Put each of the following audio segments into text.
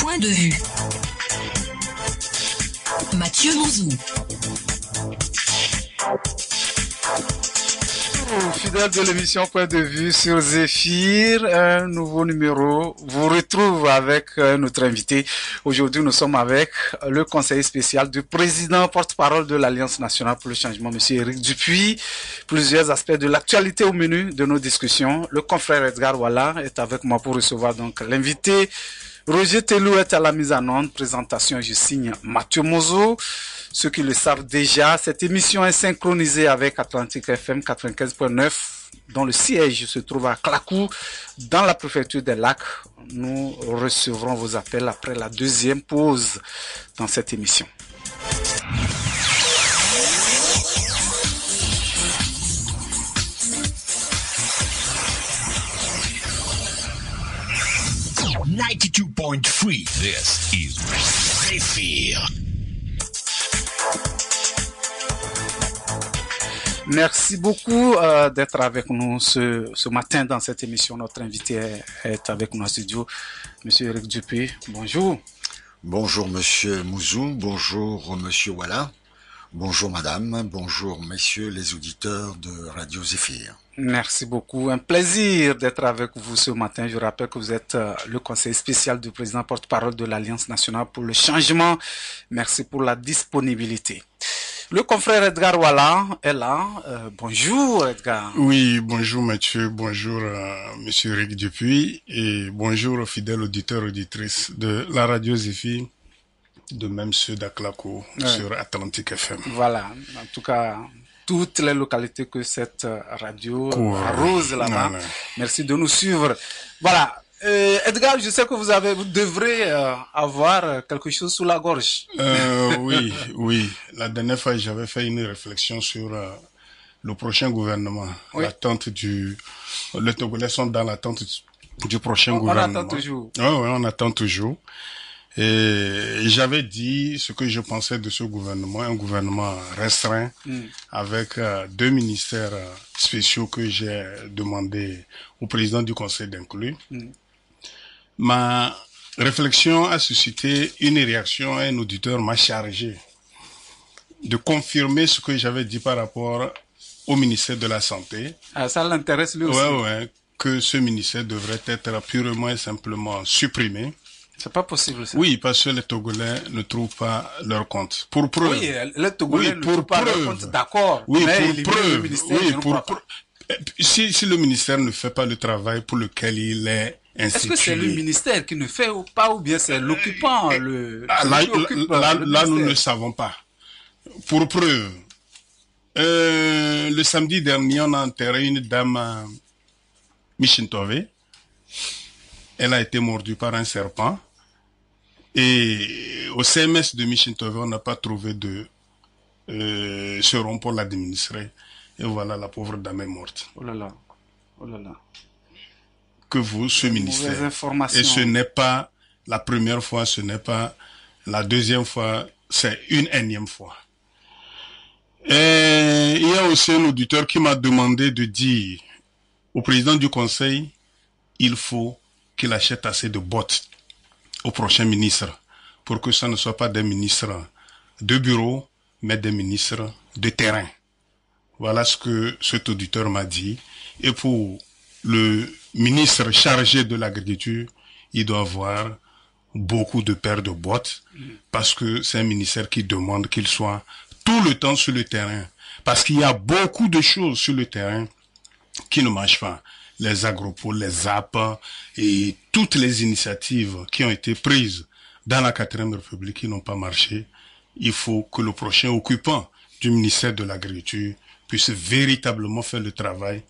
Point de vue. Mathieu Mouzou. Fidèles de l'émission Point de vue sur Zéphyr, un nouveau numéro vous retrouve avec notre invité. Aujourd'hui, nous sommes avec le conseiller spécial du président porte-parole de l'Alliance nationale pour le changement, M. Éric Dupuis. Plusieurs aspects de l'actualité au menu de nos discussions. Le confrère Edgar Walla est avec moi pour recevoir donc l'invité. Roger Telou est à la mise en onde. Présentation, je signe Mathieu Mouzou. Ceux qui le savent déjà, cette émission est synchronisée avec Atlantique FM 95.9, dont le siège se trouve à Klakou, dans la préfecture des Lacs. Nous recevrons vos appels après la deuxième pause dans cette émission. .3. This is Zéphyr. Merci beaucoup d'être avec nous ce matin dans cette émission. Notre invité est avec nous en studio, Monsieur Éric Dupuis. Bonjour. Bonjour Monsieur Mouzou, bonjour Monsieur Walla, bonjour Madame, bonjour Messieurs les auditeurs de Radio Zéphyr. Merci beaucoup. Un plaisir d'être avec vous ce matin. Je rappelle que vous êtes le conseiller spécial du président porte-parole de l'Alliance nationale pour le changement. Merci pour la disponibilité. Le confrère Edgar Walla est là. Bonjour Edgar. Oui, bonjour Mathieu, bonjour Monsieur Éric Dupuis et bonjour aux fidèles auditeurs et auditrices de la radio Zéphyr, de même ceux d'Aklako sur Atlantique FM. Voilà, en tout cas, toutes les localités que cette radio arrose là-bas. Voilà. Merci de nous suivre. Voilà. Edgar, je sais que vous devrez avoir quelque chose sous la gorge. Oui. La dernière fois, j'avais fait une réflexion sur le prochain gouvernement. Oui. Les Togolais sont dans l'attente du prochain gouvernement. On attend toujours. Oui, on attend toujours. Et j'avais dit ce que je pensais de ce gouvernement, un gouvernement restreint, avec 2 ministères spéciaux que j'ai demandé au président du conseil d'inclure. Ma réflexion a suscité une réaction. Un auditeur m'a chargé de confirmer ce que j'avais dit par rapport au ministère de la Santé. Ah, ça l'intéresse lui aussi. Ouais, que ce ministère devrait être purement et simplement supprimé. C'est pas possible ça. Oui, parce que les Togolais ne trouvent pas leur compte. Pour preuve. Oui, les Togolais ne trouvent pas leur compte, d'accord. Oui, mais pour preuve. Le ministère, si le ministère ne fait pas le travail pour lequel il est institué. Est-ce que c'est le ministère qui ne fait pas ou bien c'est l'occupant Là, nous ne savons pas. Pour preuve, le samedi dernier, on a enterré une dame à Michintove. Elle a été mordue par un serpent. Et au CMS de Michintove, on n'a pas trouvé de serum pour l'administrer. Et voilà, la pauvre dame est morte. Oh là là. Que vous, ce ministère. Et ce n'est pas la première fois, ce n'est pas la deuxième fois, c'est une énième fois. Et il y a aussi un auditeur qui m'a demandé de dire au président du conseil, il faut qu'il achète assez de bottes au prochain ministre pour que ça ne soit pas des ministres de bureau, mais des ministres de terrain. Voilà ce que cet auditeur m'a dit. Et pour le ministre chargé de l'agriculture, il doit avoir beaucoup de paires de bottes parce que c'est un ministère qui demande qu'il soit tout le temps sur le terrain. Parce qu'il y a beaucoup de choses sur le terrain qui ne marchent pas. Les agropoles, les ZAP et toutes les initiatives qui ont été prises dans la 4e République qui n'ont pas marché. Il faut que le prochain occupant du ministère de l'Agriculture puisse véritablement faire le travail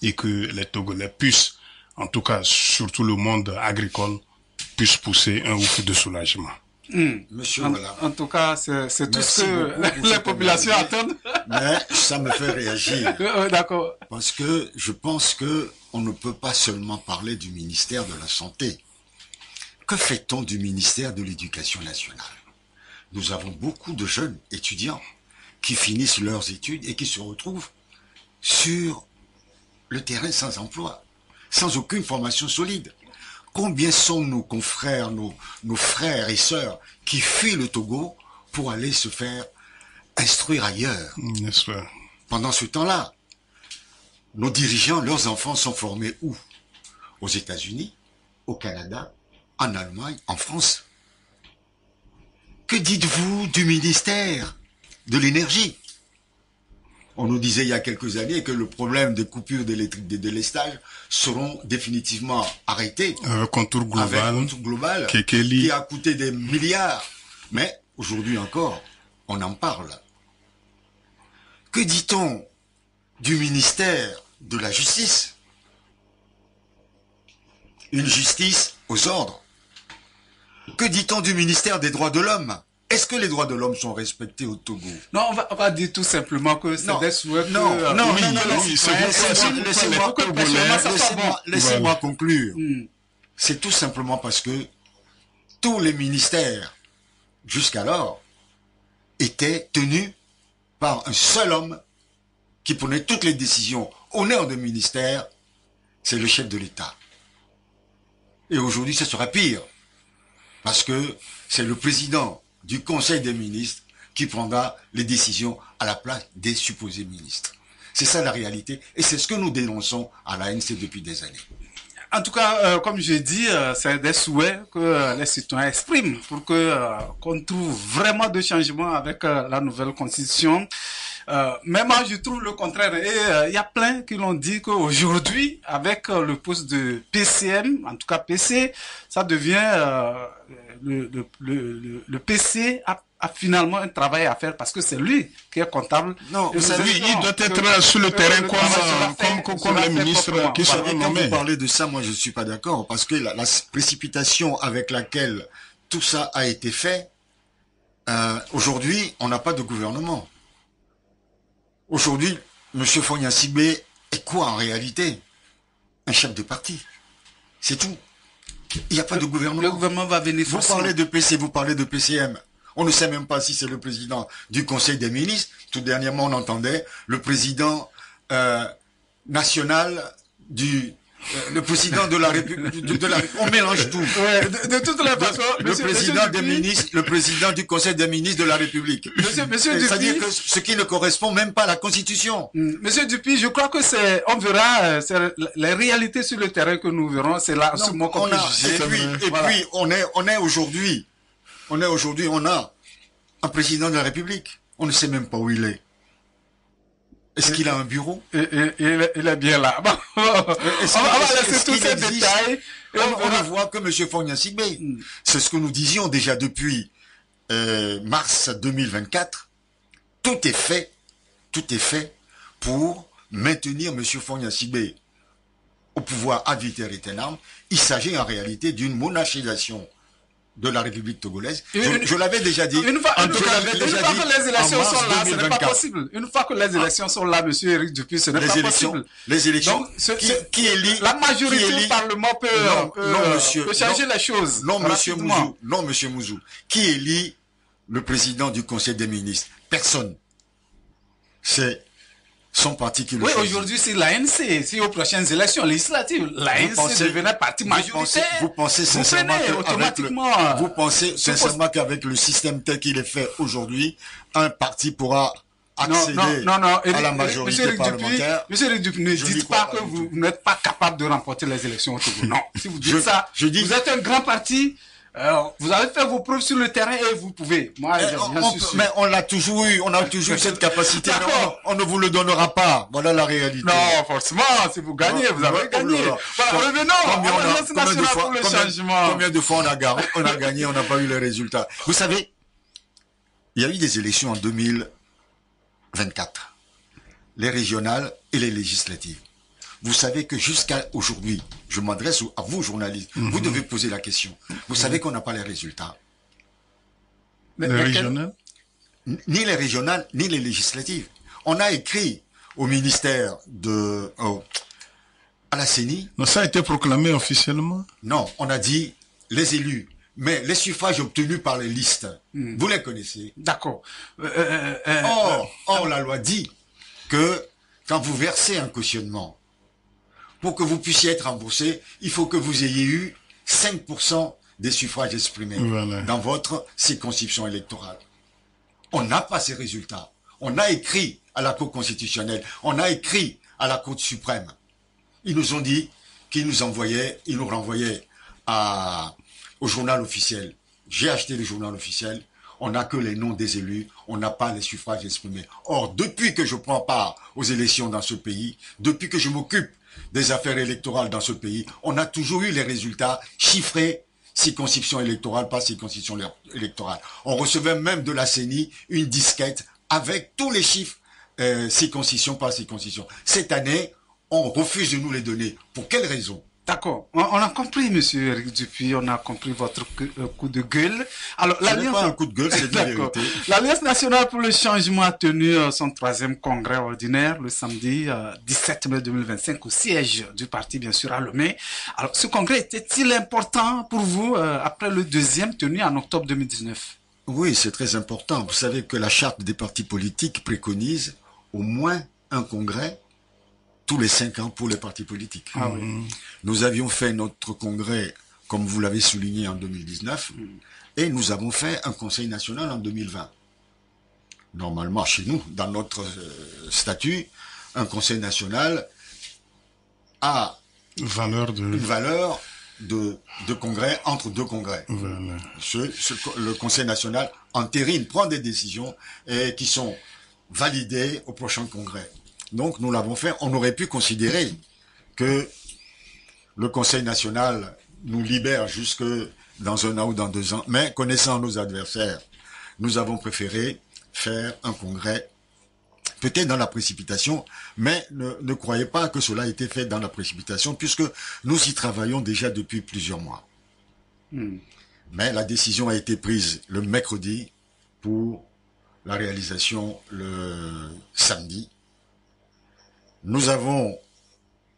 et que les Togolais puissent, en tout cas surtout le monde agricole, puisse pousser un ouf de soulagement. Monsieur en tout cas, c'est tout ce que les populations attendent. Mais ça me fait réagir. D'accord. Parce que je pense que on ne peut pas seulement parler du ministère de la Santé. Que fait-on du ministère de l'Éducation nationale? Nous avons beaucoup de jeunes étudiants qui finissent leurs études et qui se retrouvent sur le terrain sans emploi, sans aucune formation solide. Combien sont nos confrères, nos frères et sœurs qui fuient le Togo pour aller se faire instruire ailleurs? N'est-ce pas? Pendant ce temps-là, nos dirigeants, leurs enfants sont formés où? Aux États-Unis, au Canada, en Allemagne, en France. Que dites-vous du ministère de l'énergie? On nous disait il y a quelques années que le problème des coupures d'électrique des délestages seront définitivement arrêtés. Avec contour global, qui a coûté des milliards. Mais aujourd'hui encore, on en parle. Que dit-on du ministère de la Justice? Une justice aux ordres. Que dit-on du ministère des Droits de l'Homme? Est-ce que les droits de l'homme sont respectés au Togo? Non, on va dire tout simplement que c'est des souhaits laissez-moi conclure. C'est tout simplement parce que tous les ministères, jusqu'alors, étaient tenus par un seul homme qui prenait toutes les décisions. Honneur de ministère, c'est le chef de l'État. Et aujourd'hui, ce sera pire. Parce que c'est le président du Conseil des ministres qui prendra les décisions à la place des supposés ministres. C'est ça la réalité. Et c'est ce que nous dénonçons à l'ANC depuis des années. En tout cas, comme je dis, c'est des souhaits que les citoyens expriment pour que qu'on trouve vraiment de changements avec la nouvelle constitution. Mais moi, je trouve le contraire. Et il y a plein qui l'ont dit qu'aujourd'hui, avec le poste de PCM, en tout cas PC, ça devient le PC a finalement un travail à faire parce que c'est lui qui est comptable. Non, vous savez, il doit être sur le terrain comme les ministres qui sont nommés. Quand vous parlez de ça, moi je ne suis pas d'accord parce que la précipitation avec laquelle tout ça a été fait, aujourd'hui, on n'a pas de gouvernement. Aujourd'hui, M. Fogna Sibé est quoi en réalité? Un chef de parti. C'est tout. Il n'y a pas de gouvernement. Le gouvernement va venir. Vous parlez de PC, vous parlez de PCM. On ne sait même pas si c'est le président du Conseil des ministres. Tout dernièrement, on entendait le président national le président de la République. On mélange tout. Ouais, de toutes les façons, le président des ministres, le président du Conseil des ministres de la République. Monsieur C'est-à-dire que ce qui ne correspond même pas à la Constitution. Monsieur Dupuis, je crois que on verra les réalités sur le terrain que nous verrons. C'est là ce mot qu'on peut juger. Et puis, on est aujourd'hui, on a un président de la République. On ne sait même pas où il est. Est-ce qu'il a un bureau? Il est bien là. Bon, on va laisser tous ces détails. On ne voit que M. Fogna Sibé. C'est ce que nous disions déjà depuis mars 2024. Tout est fait pour maintenir M. Fogna Sibé au pouvoir ad vitam aeternam. Il s'agit en réalité d'une monarchisation de la République togolaise. Je l'avais déjà dit. Une fois que les élections sont là, ce n'est pas possible. Une fois que les élections sont là, monsieur Éric Dupuis, ce n'est pas possible. Les élections. Donc, qui élit? La majorité du Parlement peut changer les choses. Non, monsieur Mouzou. Qui élit le président du Conseil des ministres? Personne. C'est son parti qui le choisit. Oui, aujourd'hui, c'est l'ANC. Si aux prochaines élections législatives, l'ANC devenait parti majoritaire. Vous pensez sincèrement qu'avec le système tel qu'il est fait aujourd'hui, un parti pourra accéder à la majorité parlementaire? Monsieur Éric Dupuis, ne dites pas que vous n'êtes pas capable de remporter les élections au Togo. Non. Si vous dites ça, vous êtes un grand parti. Vous avez fait vos preuves sur le terrain et vous pouvez. Moi, mais on l'a toujours eu, cette capacité. On ne vous le donnera pas. Voilà la réalité. Non, forcément, si vous gagnez, vous avez gagné. Voilà, revenons à l'Alliance nationale pour le changement. Combien de fois on a gagné, on n'a pas eu les résultats. Vous savez, il y a eu des élections en 2024. Les régionales et les législatives. Vous savez que jusqu'à aujourd'hui, je m'adresse à vous, journalistes, vous devez poser la question. Vous savez qu'on n'a pas les résultats. Les régionales? Ni les régionales, ni les législatives. On a écrit au ministère à la CENI. Non, ça a été proclamé officiellement? Non, on a dit les élus. Mais les suffrages obtenus par les listes, vous les connaissez. D'accord. Or, la loi dit que quand vous versez un cautionnement, pour que vous puissiez être remboursé, il faut que vous ayez eu 5% des suffrages exprimés dans votre circonscription électorale. On n'a pas ces résultats. On a écrit à la Cour constitutionnelle, on a écrit à la Cour suprême. Ils nous ont dit qu'ils nous renvoyaient au journal officiel. J'ai acheté le journal officiel, on n'a que les noms des élus, on n'a pas les suffrages exprimés. Or, depuis que je prends part aux élections dans ce pays, depuis que je m'occupe des affaires électorales dans ce pays, on a toujours eu les résultats chiffrés, circonscription électorale par circonscription électorale. On recevait même de la CENI une disquette avec tous les chiffres circonscription par circonscription. Cette année, on refuse de nous les donner. Pour quelle raison? D'accord. On a compris, monsieur Eric Dupuis, on a compris votre coup de gueule. Alors, ce n'est pas un coup de gueule, c'est la vérité. L'Alliance nationale pour le changement a tenu son 3e congrès ordinaire le samedi 17 mai 2025 au siège du parti, bien sûr, à Lomé. Alors, ce congrès était-il important pour vous après le 2e tenu en octobre 2019? Oui, c'est très important. Vous savez que la charte des partis politiques préconise au moins un congrès tous les 5 ans pour les partis politiques. Ah oui. Nous avions fait notre congrès, comme vous l'avez souligné, en 2019, et nous avons fait un conseil national en 2020. Normalement, chez nous, dans notre statut, un conseil national a une valeur de congrès entre 2 congrès. Voilà. Le conseil national entérine, prend des décisions qui sont validées au prochain congrès. Donc, nous l'avons fait. On aurait pu considérer que le Conseil national nous libère jusque dans 1 an ou dans 2 ans. Mais, connaissant nos adversaires, nous avons préféré faire un congrès, peut-être dans la précipitation, mais ne croyez pas que cela a été fait dans la précipitation, puisque nous y travaillons déjà depuis plusieurs mois. Mais la décision a été prise le mercredi pour la réalisation le samedi. Nous avons,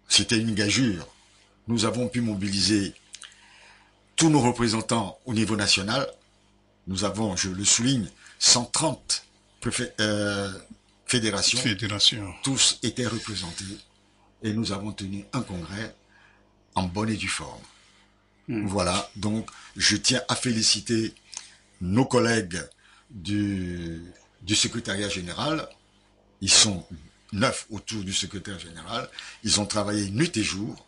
c'était une gageure, nous avons pu mobiliser tous nos représentants au niveau national. Nous avons, je le souligne, 130 fédérations. Tous étaient représentés et nous avons tenu un congrès en bonne et due forme. Voilà, donc je tiens à féliciter nos collègues du secrétariat général. Ils sont 9 autour du secrétaire général. Ils ont travaillé nuit et jour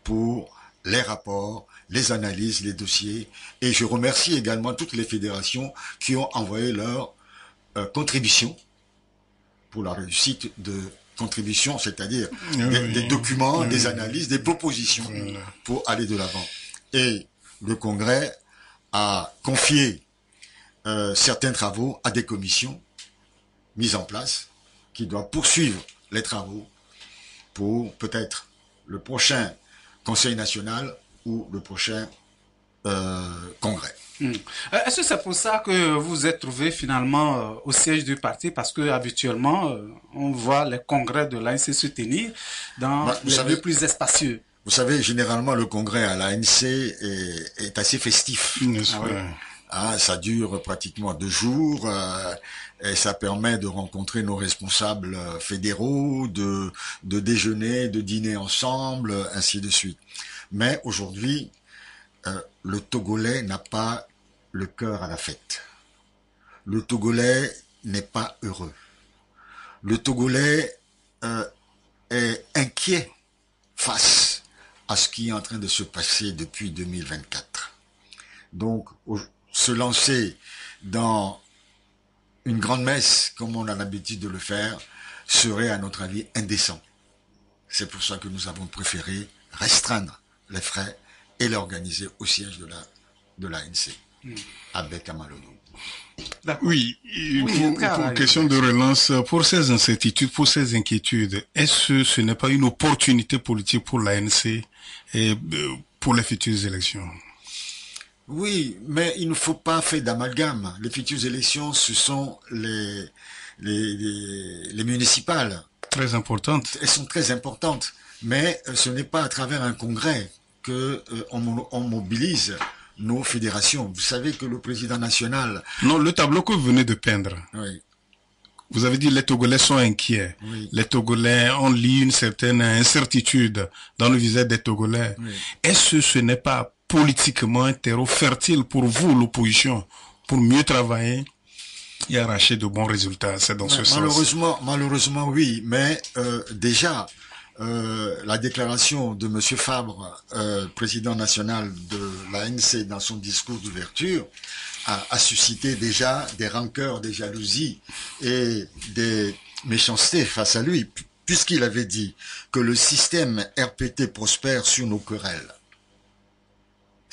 pour les rapports, les analyses, les dossiers. Et je remercie également toutes les fédérations qui ont envoyé leur contribution pour la réussite de contributions, c'est-à-dire des documents, des analyses, des propositions pour aller de l'avant. Et le Congrès a confié certains travaux à des commissions mises en place qui doivent poursuivre les travaux pour peut-être le prochain Conseil national ou le prochain congrès. Est-ce que c'est pour ça que vous vous êtes trouvé finalement au siège du parti? Parce que habituellement, on voit les congrès de l'ANC se tenir dans les lieux plus spacieux. Vous savez, généralement, le congrès à l'ANC est assez festif. Ça dure pratiquement 2 jours et ça permet de rencontrer nos responsables fédéraux, de déjeuner, de dîner ensemble, ainsi de suite. Mais aujourd'hui, le Togolais n'a pas le cœur à la fête. Le Togolais n'est pas heureux. Le Togolais est inquiet face à ce qui est en train de se passer depuis 2024. Donc, se lancer dans une grande messe, comme on a l'habitude de le faire, serait, à notre avis, indécent. C'est pour ça que nous avons préféré restreindre les frais et l'organiser au siège de l'ANC, à Bekamalono. Oui, pour question de relance, pour ces incertitudes, pour ces inquiétudes, est-ce que ce n'est pas une opportunité politique pour l'ANC et pour les futures élections? Oui, mais il ne faut pas faire d'amalgame. Les futures élections, ce sont les municipales. Très importantes. Elles sont très importantes, mais ce n'est pas à travers un congrès que on mobilise nos fédérations. Vous savez que le président national... Non, le tableau que vous venez de peindre. Oui. Vous avez dit les Togolais sont inquiets. Oui. Les Togolais, on lit une certaine incertitude dans le visage des Togolais. Oui. Est-ce que ce n'est pas politiquement un terreau fertile pour vous, l'opposition, pour mieux travailler et arracher de bons résultats. C'est dans ce sens. Malheureusement, oui. Mais déjà, la déclaration de Monsieur Fabre, président national de l'ANC, dans son discours d'ouverture, a suscité déjà des rancœurs, des jalousies et des méchancetés face à lui, puisqu'il avait dit que le système RPT prospère sur nos querelles.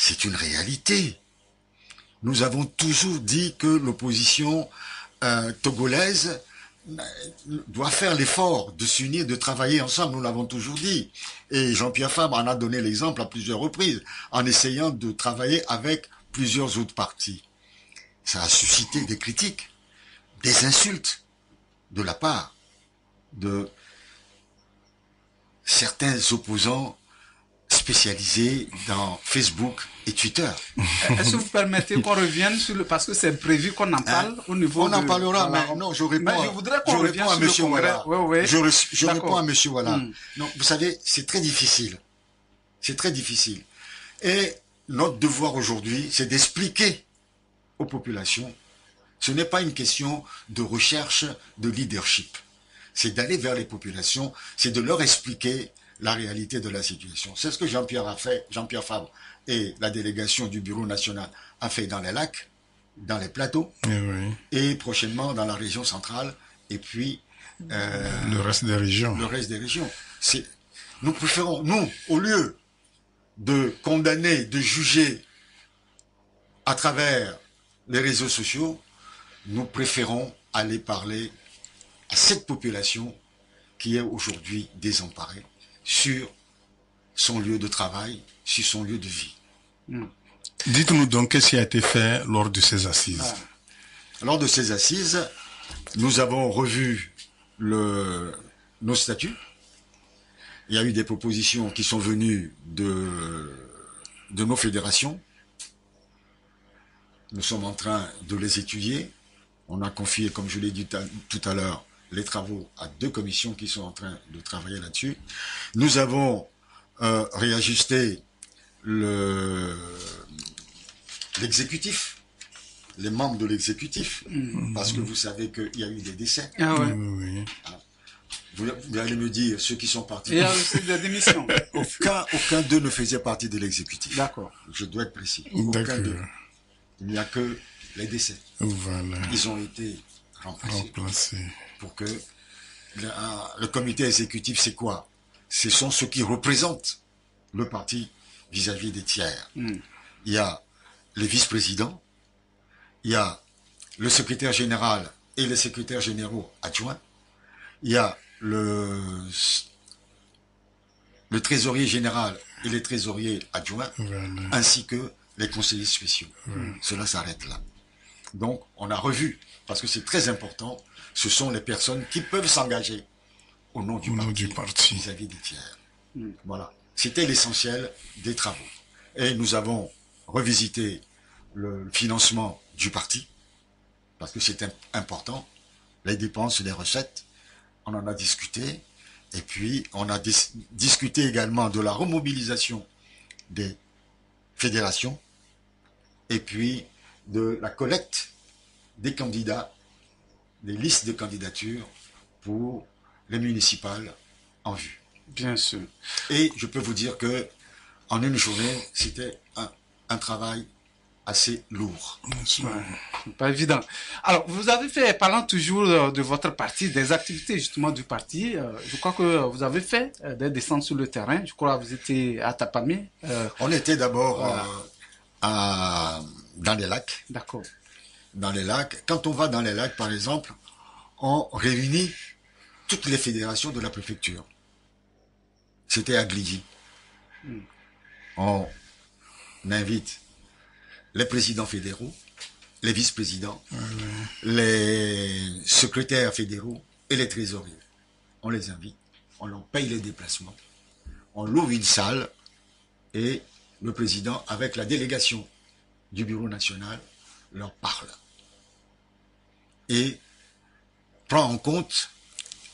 C'est une réalité. Nous avons toujours dit que l'opposition togolaise doit faire l'effort de s'unir, de travailler ensemble. Nous l'avons toujours dit. Et Jean-Pierre Fabre en a donné l'exemple à plusieurs reprises, en essayant de travailler avec plusieurs autres partis. Ça a suscité des critiques, des insultes de la part de certains opposants spécialisés dans Facebook et Twitter. Est-ce que vous permettez qu'on revienne sur le... Parce que c'est prévu qu'on en parle au niveau On en parlera, mais non, je réponds, je voudrais qu'on revienne sur le congrès. Ouais. Je réponds à monsieur Walla. Non, vous savez, c'est très difficile. C'est très difficile. Et notre devoir aujourd'hui, c'est d'expliquer aux populations. Ce n'est pas une question de recherche de leadership. C'est d'aller vers les populations, c'est de leur expliquer la réalité de la situation. C'est ce que Jean-Pierre a fait, Jean-Pierre Fabre et la délégation du Bureau national a fait dans les lacs, dans les plateaux, et prochainement dans la région centrale, et puis le reste des régions. Le reste des régions. Nous préférons, nous, au lieu de condamner, de juger à travers les réseaux sociaux, nous préférons aller parler à cette population qui est aujourd'hui désemparée sur son lieu de travail, sur son lieu de vie. Dites-nous donc qu'est-ce qui a été fait lors de ces assises. Lors de ces assises, nous avons revu nos statuts. Il y a eu des propositions qui sont venues de nos fédérations. Nous sommes en train de les étudier. On a confié, comme je l'ai dit tout à l'heure, les travaux à 2 commissions qui sont en train de travailler là-dessus. Nous avons réajusté l'exécutif, les membres de l'exécutif, parce que vous savez qu'il y a eu des décès. Ah ouais. Oui. Vous allez me dire, ceux qui sont partis... Il y a aussi des démissions. Aucun d'eux ne faisait partie de l'exécutif. D'accord. Je dois être précis. D'accord. Il n'y a que les décès. Voilà. Ils ont été remplacés. Pour que le comité exécutif, c'est quoi? Ce sont ceux qui représentent le parti vis-à-vis des tiers. Il y a les vice-présidents, il y a le secrétaire général et les secrétaires généraux adjoints, il y a le trésorier général et les trésoriers adjoints, ainsi que les conseillers spéciaux. Cela s'arrête là. Donc, on a revu, parce que c'est très important, ce sont les personnes qui peuvent s'engager au nom du parti vis-à-vis des tiers. Voilà. C'était l'essentiel des travaux. Et nous avons revisité le financement du parti, parce que c'est important, les dépenses et les recettes, on en a discuté, et puis on a discuté également de la remobilisation des fédérations, et puis de la collecte des candidats, des listes de candidatures pour les municipales en vue. Bien sûr. Et je peux vous dire que en une journée, c'était un travail assez lourd. Ouais, pas évident. Alors, vous avez fait, parlant toujours de votre parti, des activités justement du parti, je crois que vous avez fait des descentes sur le terrain. Je crois que vous étiez à Tapamé. On était d'abord dans les lacs. D'accord. Dans les lacs. Quand on va dans les lacs, par exemple, on réunit toutes les fédérations de la préfecture. C'était à Glidy. On invite les présidents fédéraux, les vice-présidents, les secrétaires fédéraux et les trésoriers. On les invite, on leur paye les déplacements, on loue une salle et le président, avec la délégation du bureau national, leur parle et prend en compte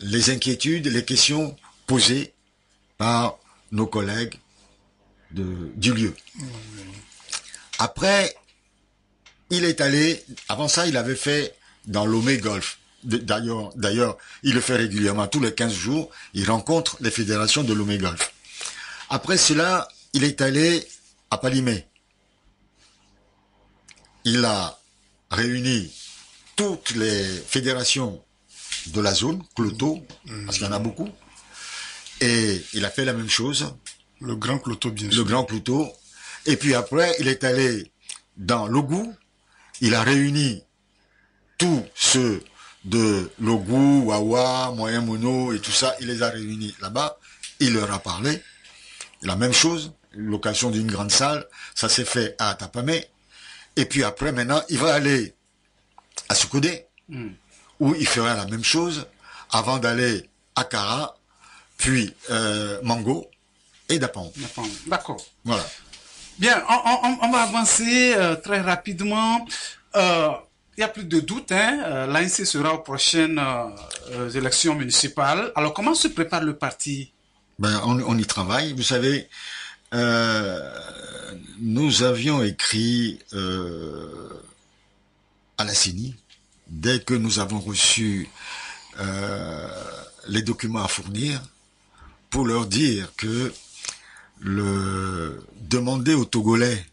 les inquiétudes, les questions posées par nos collègues du lieu. Après, il est allé, avant ça, il avait fait dans Lomé Golf. D'ailleurs, il le fait régulièrement. Tous les 15 jours, il rencontre les fédérations de Lomé Golf. Après cela, il est allé à Palimé. Il a réuni toutes les fédérations de la zone, Cloto, parce qu'il y en a beaucoup. Et il a fait la même chose. Le Grand Cloto, bien sûr. Le Grand Cloto. Et puis après, il est allé dans Logou. Il a réuni tous ceux de Logou, Wawa, Moyen Mono et tout ça. Il les a réunis là-bas. Il leur a parlé. La même chose, l'occasion d'une grande salle. Ça s'est fait à Tapamé. Et puis après, maintenant, il va aller à Soukoudé, où il fera la même chose avant d'aller à Kara, puis Mango et Dapang. D'accord. Voilà. Bien, on va avancer très rapidement. Il n'y a plus de doute, l'ANC sera aux prochaines élections municipales. Alors, comment se prépare le parti? On y travaille. Vous savez, nous avions écrit à la CENI, dès que nous avons reçu les documents à fournir, pour leur dire que demander aux Togolais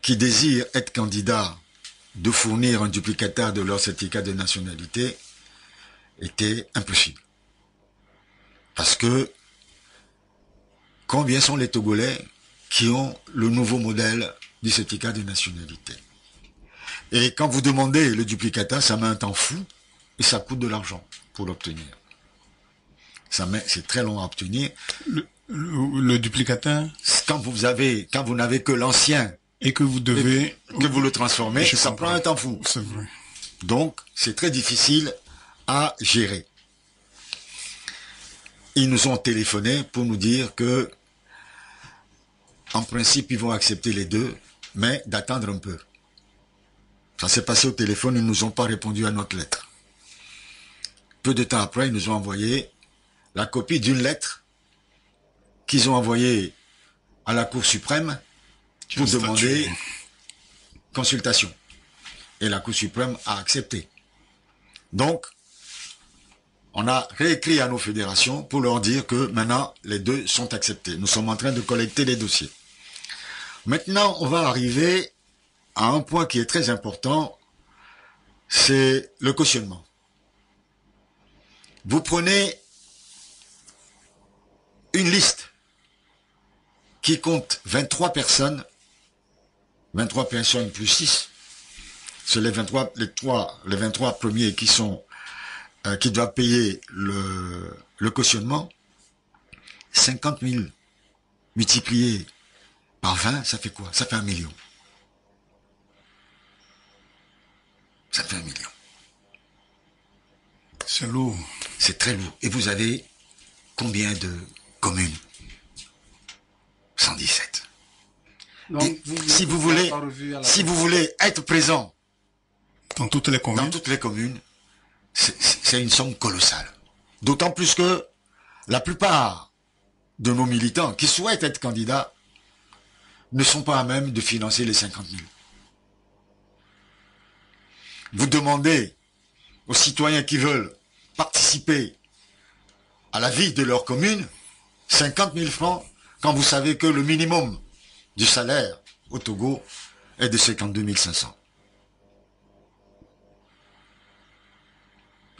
qui désirent être candidats de fournir un duplicata de leur certificat de nationalité était impossible. Parce que combien sont les Togolais qui ont le nouveau modèle du certificat de nationalité? Et quand vous demandez le duplicata, ça met un temps fou et ça coûte de l'argent pour l'obtenir. C'est très long à obtenir. Le duplicata, quand vous n'avez que l'ancien et que vous devez que vous le transformez, ça prend un temps fou. C'est vrai. Donc c'est très difficile à gérer. Ils nous ont téléphoné pour nous dire que en principe ils vont accepter les deux, mais d'attendre un peu. Ça s'est passé au téléphone, ils ne nous ont pas répondu à notre lettre. Peu de temps après, ils nous ont envoyé la copie d'une lettre qu'ils ont envoyée à la Cour suprême pour demander consultation. Et la Cour suprême a accepté. Donc, on a réécrit à nos fédérations pour leur dire que maintenant, les deux sont acceptés. Nous sommes en train de collecter les dossiers. Maintenant, on va arriver à un point qui est très important, c'est le cautionnement. Vous prenez une liste qui compte 23 personnes plus 6. C'est les 23 premiers qui doivent payer le cautionnement. 50 000 multiplié par 20, ça fait quoi? Ça fait 1 million. Ça fait 1 million. C'est lourd. C'est très lourd. Et vous avez combien de communes? 117. Donc, si vous voulez être présent dans toutes les communes, c'est une somme colossale. D'autant plus que la plupart de nos militants qui souhaitent être candidats ne sont pas à même de financer les 50 000. Vous demandez aux citoyens qui veulent participer à la vie de leur commune 50 000 francs quand vous savez que le minimum du salaire au Togo est de 52 500.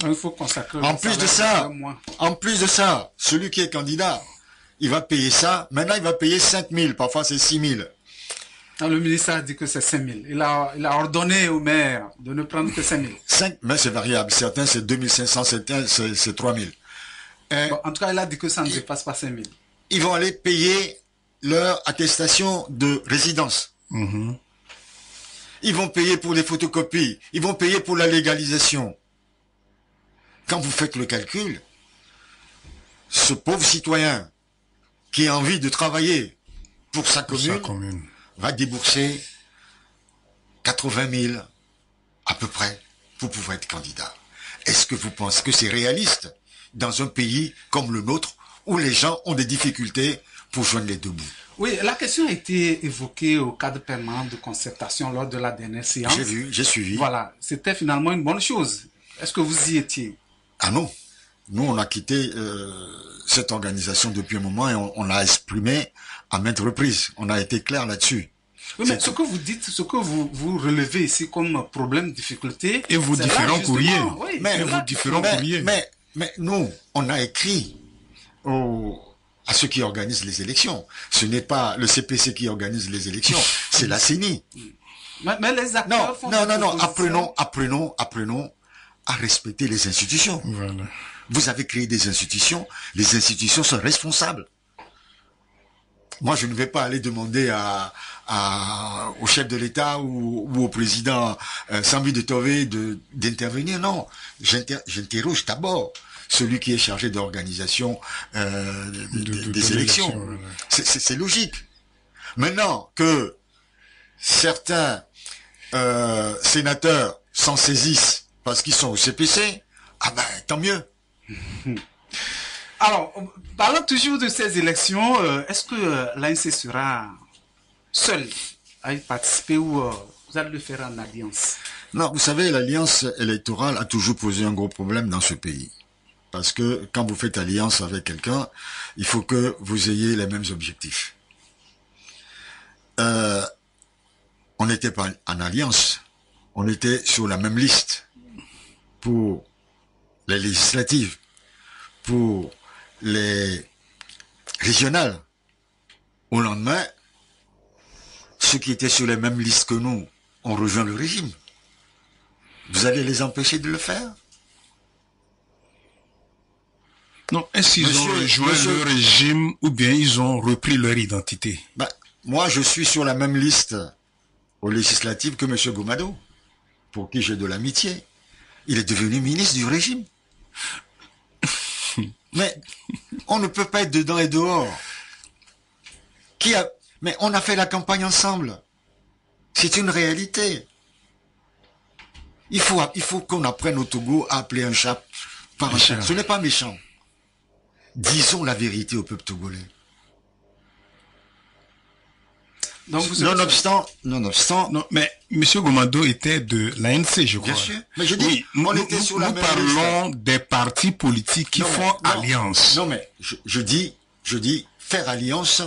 Il faut consacrer en plus de ça, celui qui est candidat, il va payer ça. Maintenant, il va payer 5 000, parfois c'est 6 000. Le ministre a dit que c'est 5 000. Il a ordonné au maire de ne prendre que 5 000. Mais c'est variable. Certains, c'est 2 500, certains, c'est 3 000. Bon, en tout cas, il a dit que ça ne dépasse pas 5 000. Ils vont aller payer leur attestation de résidence. Ils vont payer pour les photocopies. Ils vont payer pour la légalisation. Quand vous faites le calcul, ce pauvre citoyen qui a envie de travailler pour sa commune va débourser 80 000 à peu près pour pouvoir être candidat. Est-ce que vous pensez que c'est réaliste dans un pays comme le nôtre où les gens ont des difficultés pour joindre les deux bouts. Oui, la question a été évoquée au cadre permanent de concertation lors de la dernière séance. J'ai vu, j'ai suivi. Voilà, c'était finalement une bonne chose. Est-ce que vous y étiez? Ah non, nous on a quitté cette organisation depuis un moment et on l'a exprimé à maintes reprises. On a été clair là-dessus. Oui, mais ce que vous dites, ce que vous relevez ici comme problème, difficulté... Et vos différents courriers. Oui, mais nous, on a écrit à ceux qui organisent les élections. Ce n'est pas le CPC qui organise les élections, c'est la CENI. Mais les acteurs Non, apprenons à respecter les institutions. Voilà. Vous avez créé des institutions, les institutions sont responsables. Moi, je ne vais pas aller demander au chef de l'État ou au président Sambi de Tové d'intervenir. Non, j'interroge d'abord celui qui est chargé d'organisation des élections. Voilà. C'est logique. Maintenant que certains sénateurs s'en saisissent parce qu'ils sont au CPC, ah ben tant mieux. Alors, parlant toujours de ces élections, est-ce que l'ANC sera seul à y participer ou vous allez le faire en alliance? Non, vous savez, l'alliance électorale a toujours posé un gros problème dans ce pays. Parce que quand vous faites alliance avec quelqu'un, il faut que vous ayez les mêmes objectifs. On n'était pas en alliance, on était sur la même liste pour les législatives, pour les régionales. Au lendemain, ceux qui étaient sur les mêmes listes que nous ont rejoint le régime. Vous allez les empêcher de le faire? Non, est-ce qu'ils ont rejoint le régime ou bien ils ont repris leur identité? Ben, moi, je suis sur la même liste aux législatives que M. Gomado, pour qui j'ai de l'amitié. Il est devenu ministre du régime. Mais on ne peut pas être dedans et dehors. Mais on a fait la campagne ensemble. C'est une réalité. Il faut qu'on apprenne au Togo à appeler un chat par un chat. Ce n'est pas méchant. Disons la vérité au peuple togolais. Donc nonobstant. Non, mais M. Gomado était de l'ANC, je crois. Bien sûr. Mais je dis, oui, nous parlons des partis politiques qui font alliance. Non, mais je dis, faire alliance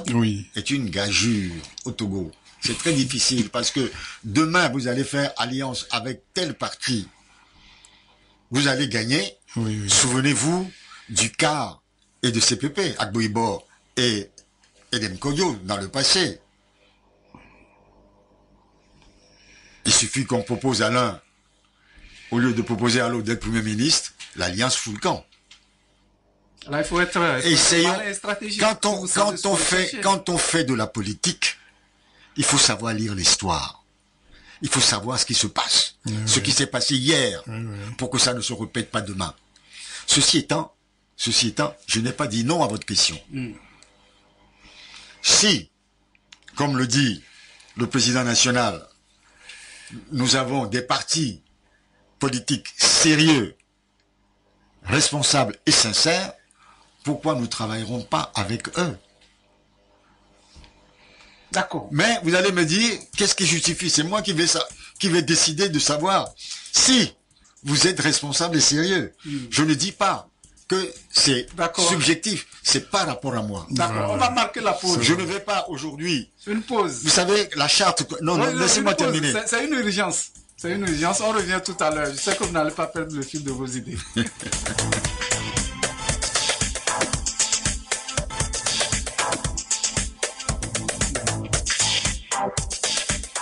est une gageure au Togo. C'est très difficile parce que demain, vous allez faire alliance avec tel parti. Vous allez gagner. Oui. Souvenez-vous du cas et de CPP, Agboibo et Edem Koyo dans le passé. Il suffit qu'on propose à l'un, au lieu de proposer à l'autre d'être Premier ministre, l'alliance fout le camp. Là, il faut être stratégique. Quand on fait de la politique, il faut savoir lire l'histoire. Il faut savoir ce qui se passe, ce qui s'est passé hier, pour que ça ne se répète pas demain. Ceci étant, je n'ai pas dit non à votre question. Si, comme le dit le président national, nous avons des partis politiques sérieux, responsables et sincères, pourquoi nous ne travaillerons pas avec eux? D'accord. Mais vous allez me dire, qu'est-ce qui justifie? C'est moi qui vais décider de savoir si vous êtes responsable et sérieux. Je ne dis pas que c'est subjectif, c'est par rapport à moi. D'accord, on va marquer la pause. Je ne vais pas aujourd'hui. Une pause. Vous savez, la charte... Non, laissez-moi terminer. C'est une urgence. C'est une urgence. On revient tout à l'heure. Je sais que vous n'allez pas perdre le fil de vos idées.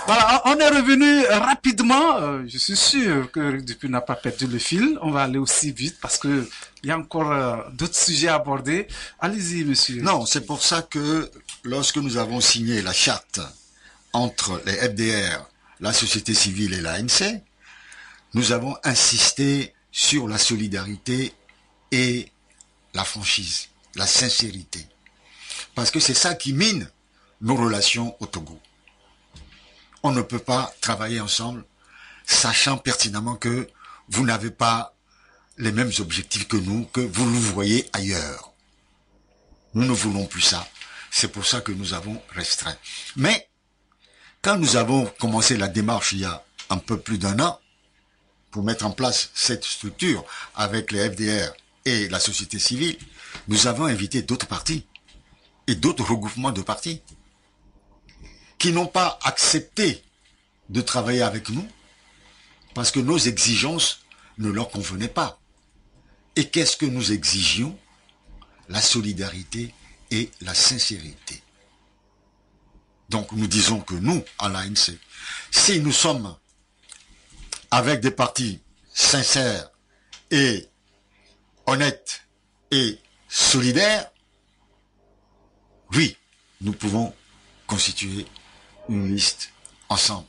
Voilà, on est revenu rapidement. Je suis sûr que depuis n'a pas perdu le fil. On va aller aussi vite parce que il y a encore d'autres sujets à aborder. Allez-y, monsieur. Non, c'est pour ça que lorsque nous avons signé la charte entre les FDR, la société civile et l'ANC, nous avons insisté sur la solidarité et la franchise, la sincérité. Parce que c'est ça qui mine nos relations au Togo. On ne peut pas travailler ensemble, sachant pertinemment que vous n'avez pas les mêmes objectifs que nous, que vous nous voyez ailleurs. Nous ne voulons plus ça. C'est pour ça que nous avons restreint. Mais, quand nous avons commencé la démarche il y a un peu plus d'un an, pour mettre en place cette structure avec les FDR et la société civile, nous avons invité d'autres partis et d'autres regroupements de partis qui n'ont pas accepté de travailler avec nous parce que nos exigences ne leur convenaient pas. Et qu'est-ce que nous exigions? La solidarité et la sincérité. Donc nous disons que nous, à l'ANC, si nous sommes avec des partis sincères et honnêtes et solidaires, oui, nous pouvons constituer une liste ensemble.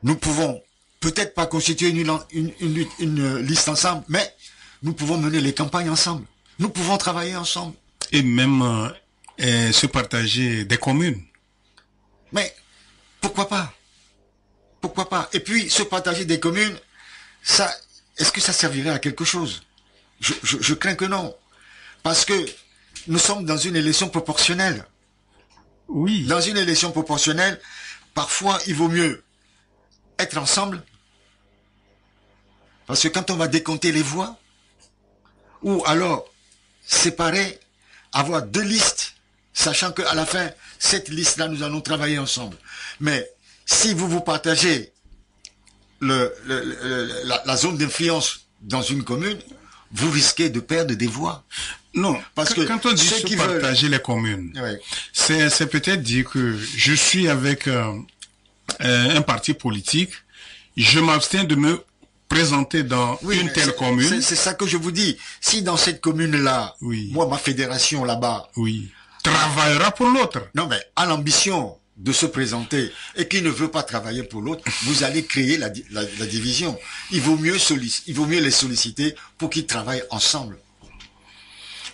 Nous pouvons peut-être pas constituer une liste ensemble, mais nous pouvons mener les campagnes ensemble. Nous pouvons travailler ensemble. Et même se partager des communes. Mais pourquoi pas? Pourquoi pas? Et puis, se partager des communes, ça, est-ce que ça servirait à quelque chose? Je crains que non. Parce que nous sommes dans une élection proportionnelle. Oui. Dans une élection proportionnelle, parfois, il vaut mieux être ensemble. Parce que quand on va décompter les voix, ou alors séparer, avoir deux listes, sachant qu'à la fin, cette liste-là, nous allons travailler ensemble. Mais si vous partagez la zone d'influence dans une commune, vous risquez de perdre des voix. Non, parce que quand on dit se partager les communes, oui, c'est peut-être dire que je suis avec un parti politique, je m'abstiens de me présenter dans une telle commune. C'est ça que je vous dis. Si dans cette commune-là, oui, moi, ma fédération là-bas, oui, travaillera pour l'autre. Non, mais à l'ambition de se présenter et qui ne veut pas travailler pour l'autre, vous allez créer la division. Il vaut mieux les solliciter pour qu'ils travaillent ensemble.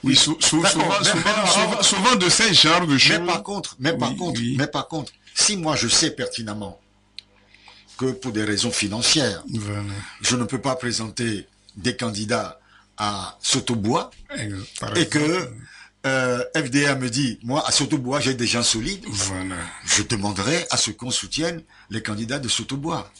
Oui, souvent de ces genres de choses. Mais par contre, si moi je sais pertinemment que pour des raisons financières, voilà, je ne peux pas présenter des candidats à Sotobois et que FDR me dit, moi à Sotobois j'ai des gens solides, voilà, je demanderai à ce qu'on soutienne les candidats de Sotobois.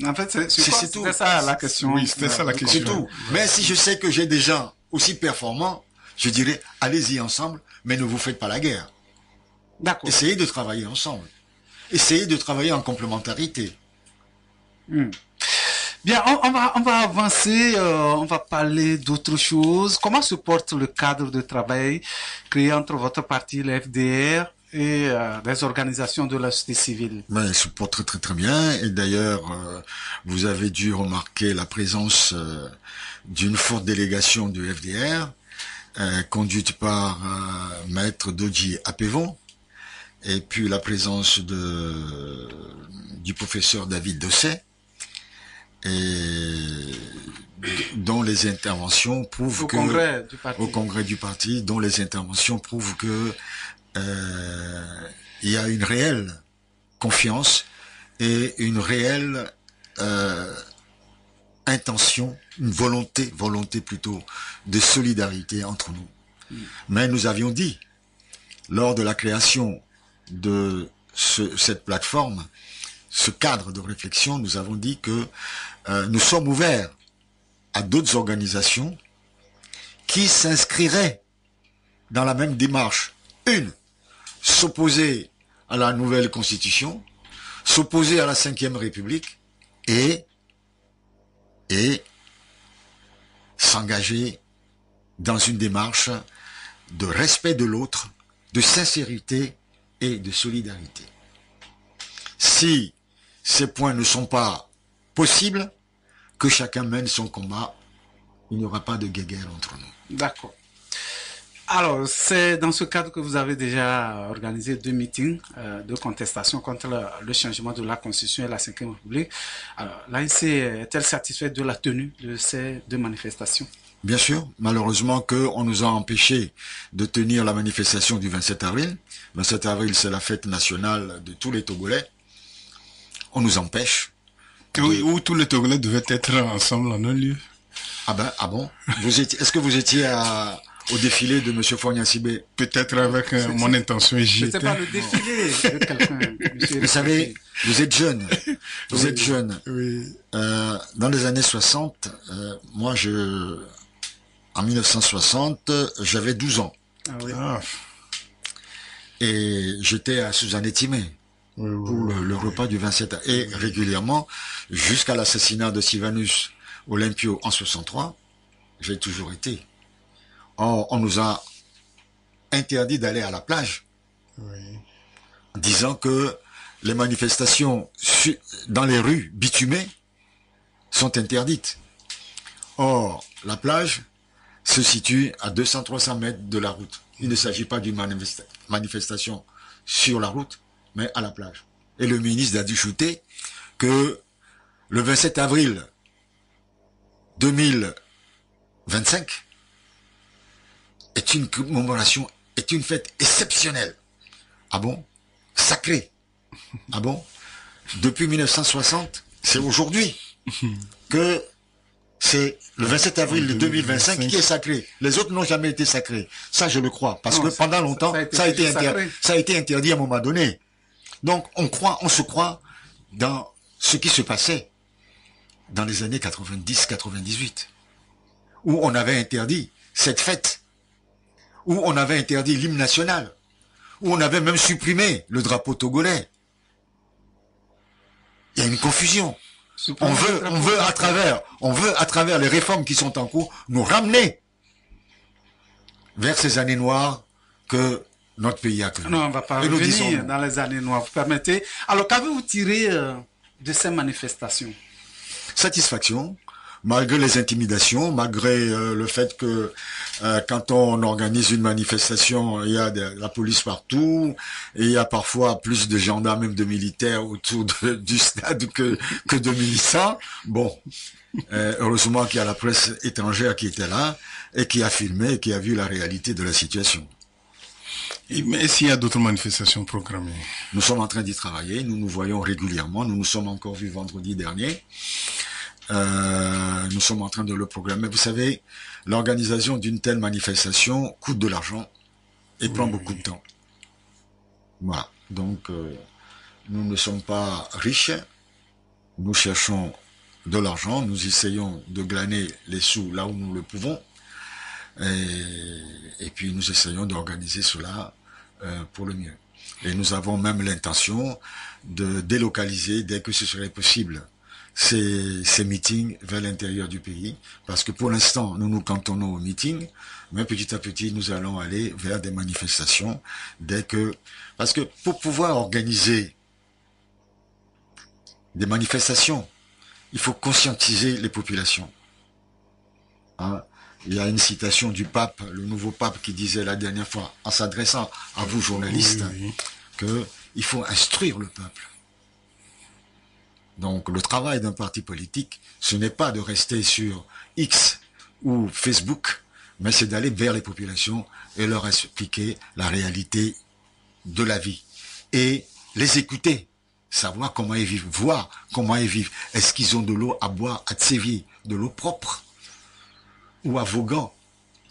En fait, c'est tout. C'était ça la question. Oui, c'était ça la question. C'est tout. Mais si je sais que j'ai des gens aussi performants, je dirais, allez-y ensemble, mais ne vous faites pas la guerre. D'accord. Essayez de travailler ensemble. Essayez de travailler en complémentarité. Bien, on va avancer, on va parler d'autre chose. Comment se porte le cadre de travail créé entre votre parti, le FDR, et les organisations de la société civile? Mais il se porte très très très bien. Et d'ailleurs, vous avez dû remarquer la présence d'une forte délégation du FDR, conduite par Maître Dodji Apevon, et puis la présence du professeur David Dosset, et dont les interventions prouvent au congrès du parti, dont les interventions prouvent que il y a une réelle confiance et une réelle intention, une volonté plutôt de solidarité entre nous. Mais nous avions dit lors de la création de cette plateforme, ce cadre de réflexion, nous avons dit que nous sommes ouverts à d'autres organisations qui s'inscriraient dans la même démarche. Une, s'opposer à la nouvelle constitution, s'opposer à la 5e République et s'engager dans une démarche de respect de l'autre, de sincérité et de solidarité. Si ces points ne sont pas possibles, que chacun mène son combat, il n'y aura pas de guéguerre entre nous. D'accord. Alors, c'est dans ce cadre que vous avez déjà organisé 2 meetings de contestation contre le changement de la Constitution et la 5e République. Alors, l'ANC est-elle satisfaite de la tenue de ces 2 manifestations? Bien sûr, malheureusement qu'on nous a empêché de tenir la manifestation du 27 avril. 27 avril, c'est la fête nationale de tous les Togolais. On nous empêche. Oui, où tous les Togolais devaient être ensemble en un lieu. Ah bon? Est-ce que vous étiez au défilé de Monsieur Fogna-Sibé. Peut-être avec mon intention, j'y C'était étais. pas le défilé de quelqu'un. monsieur. Vous savez, vous êtes jeune. Vous êtes jeune. Oui. Dans les années 60, moi, en 1960, j'avais 12 ans. Ah oui. Ah, Et j'étais à Suzanne-Timé oui, oui, pour oui. le repas du 27. Et régulièrement, jusqu'à l'assassinat de Sylvanus Olympio en 63, j'ai toujours été. On nous a interdit d'aller à la plage, Oui. disant que les manifestations dans les rues bitumées sont interdites. Or, la plage se situe à 200-300 mètres de la route. Il ne s'agit pas d'une manifestation sur la route, mais à la plage. Et le ministre a dû shooter que le 27 avril 2025 est une commémoration, est une fête exceptionnelle. Ah bon? Sacrée. Ah bon? Depuis 1960, c'est aujourd'hui que c'est le 27 avril 2025 qui est sacré. Les autres n'ont jamais été sacrés. Ça, je le crois. Parce Non, que pendant longtemps, ça a été interdit à un moment donné. Donc, on se croit dans ce qui se passait dans les années 90-98, où on avait interdit cette fête, où on avait interdit l'hymne national, où on avait même supprimé le drapeau togolais. Il y a une confusion. On veut à travers les réformes qui sont en cours, nous ramener vers ces années noires que notre pays a connues. Non, on va pas Et nous revenir disons, dans les années noires. Vous permettez. Alors, qu'avez-vous tiré de ces manifestations? satisfaction, malgré les intimidations, malgré le fait que quand on organise une manifestation, il y a de la police partout, et il y a parfois plus de gendarmes, même de militaires autour du stade que de militants. Bon, heureusement qu'il y a la presse étrangère qui était là et qui a filmé et qui a vu la réalité de la situation. Mais s'il y a d'autres manifestations programmées? Nous sommes en train d'y travailler, nous nous voyons régulièrement, nous nous sommes encore vus vendredi dernier. Nous sommes en train de le programmer. Vous savez, l'organisation d'une telle manifestation coûte de l'argent et prend beaucoup de temps. Voilà. Donc, nous ne sommes pas riches. Nous cherchons de l'argent. Nous essayons de glaner les sous là où nous le pouvons. Et puis, nous essayons d'organiser cela pour le mieux. Et nous avons même l'intention de délocaliser, dès que ce serait possible, ces meetings vers l'intérieur du pays, parce que pour l'instant, nous nous cantonnons aux meetings, mais petit à petit, nous allons aller vers des manifestations parce que pour pouvoir organiser des manifestations, il faut conscientiser les populations. Hein? Il y a une citation du pape, le nouveau pape, qui disait la dernière fois, en s'adressant à vous journalistes, que il faut instruire le peuple. Donc, le travail d'un parti politique, ce n'est pas de rester sur X ou Facebook, mais c'est d'aller vers les populations et leur expliquer la réalité de la vie. Et les écouter, savoir comment ils vivent, voir comment ils vivent. Est-ce qu'ils ont de l'eau à boire à Tsévié, de l'eau propre, ou à Vaughan,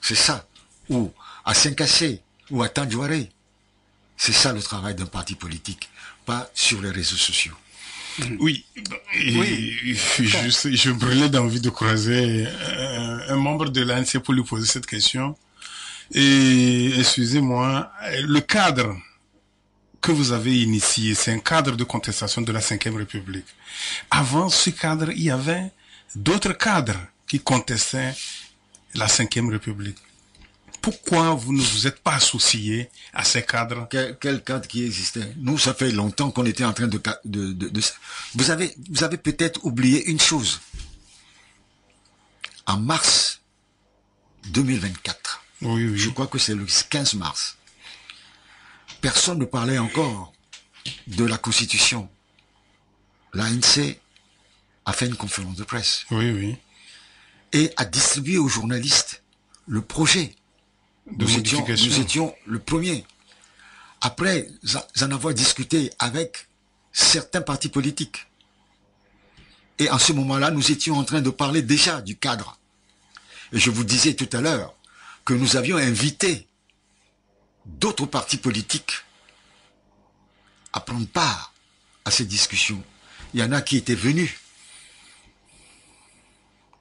c'est ça, ou à Saint-Cassé, ou à Tandjouaré. C'est ça le travail d'un parti politique, pas sur les réseaux sociaux. Oui, je brûlais d'envie de croiser un membre de l'ANC pour lui poser cette question. Et excusez-moi, le cadre que vous avez initié, c'est un cadre de contestation de la Ve République. Avant ce cadre, il y avait d'autres cadres qui contestaient la Ve République. Pourquoi vous ne vous êtes pas associé à ces cadres? Quel cadre qui existait? Nous, ça fait longtemps qu'on était en train de... Vous avez peut-être oublié une chose. En mars 2024, oui. Je crois que c'est le 15 mars, personne ne parlait encore de la Constitution. L'ANC a fait une conférence de presse. Oui. Et a distribué aux journalistes le projet. Nous étions le premier. Après en avoir discuté avec certains partis politiques. Et en ce moment-là, nous étions en train de parler déjà du cadre. Et je vous disais tout à l'heure que nous avions invité d'autres partis politiques à prendre part à ces discussions. Il y en a qui étaient venus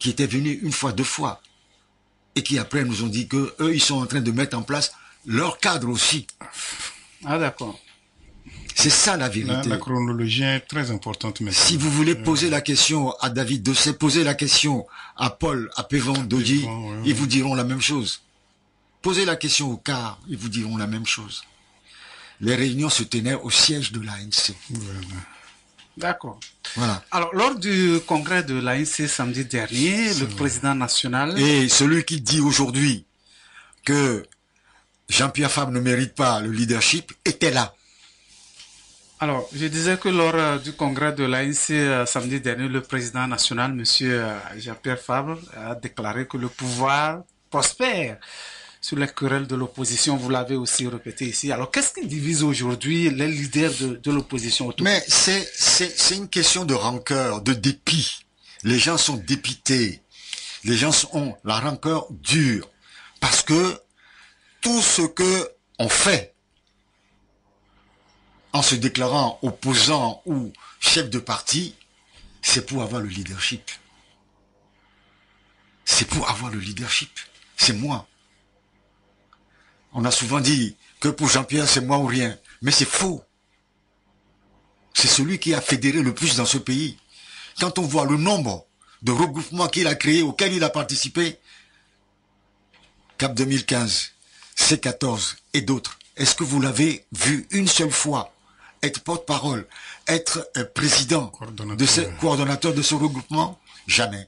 une fois, deux fois, et qui après nous ont dit que eux, ils sont en train de mettre en place leur cadre aussi. Ah d'accord. C'est ça la vérité. La chronologie est très importante. Maintenant. Si vous voulez poser la question à David Dossé, posez la question à Paul, à Pévan, Dodi, ils vous diront la même chose. Posez la question au CAR, ils vous diront la même chose. Les réunions se tenaient au siège de l'ANC. Voilà. D'accord. Voilà. Alors, lors du congrès de l'ANC samedi dernier, le président national... Et celui qui dit aujourd'hui que Jean-Pierre Fabre ne mérite pas le leadership était là. Alors, je disais que lors du congrès de l'ANC samedi dernier, le président national, monsieur Jean-Pierre Fabre, a déclaré que le pouvoir prospère sur les querelles de l'opposition. Vous l'avez aussi répété ici. Alors, qu'est-ce qui divise aujourd'hui les leaders de l'opposition? Mais c'est une question de rancœur, de dépit. Les gens sont dépités. Les gens ont la rancœur dure. Parce que tout ce que on fait en se déclarant opposant ou chef de parti, c'est pour avoir le leadership. C'est pour avoir le leadership. C'est moi. On a souvent dit que pour Jean-Pierre, c'est moi ou rien. Mais c'est faux. C'est celui qui a fédéré le plus dans ce pays. Quand on voit le nombre de regroupements qu'il a créés, auxquels il a participé, Cap 2015, C14 et d'autres, est-ce que vous l'avez vu une seule fois être porte-parole, être président, coordonnateur de ce regroupement? Jamais.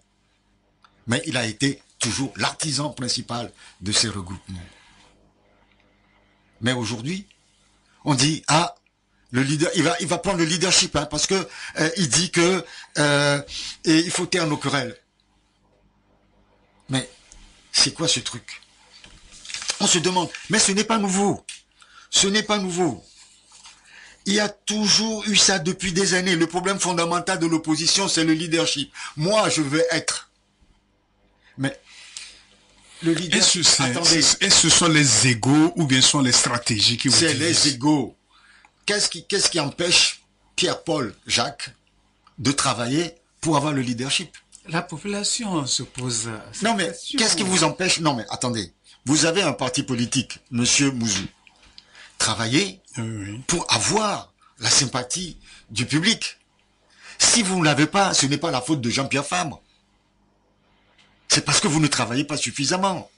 Mais il a été toujours l'artisan principal de ces regroupements. Mais aujourd'hui, on dit, ah, le leader, il va prendre le leadership, hein, parce que il dit que il faut taire nos querelles. Mais c'est quoi ce truc? On se demande, mais ce n'est pas nouveau. Ce n'est pas nouveau. Il y a toujours eu ça depuis des années. Le problème fondamental de l'opposition, c'est le leadership. Moi, je veux être. Mais le leadership, attendez. Est-ce que ce sont les égos ou bien ce sont les stratégies qui vous C'est divisent? les égos. Qu'est-ce qui empêche Pierre, Paul, Jacques de travailler pour avoir le leadership? La population se pose... Non mais, qu'est-ce qui vous empêche? Non mais, attendez. Vous avez un parti politique, Monsieur Mouzou. Travaillez pour avoir la sympathie du public. Si vous ne l'avez pas, ce n'est pas la faute de Jean-Pierre Fabre. C'est parce que vous ne travaillez pas suffisamment.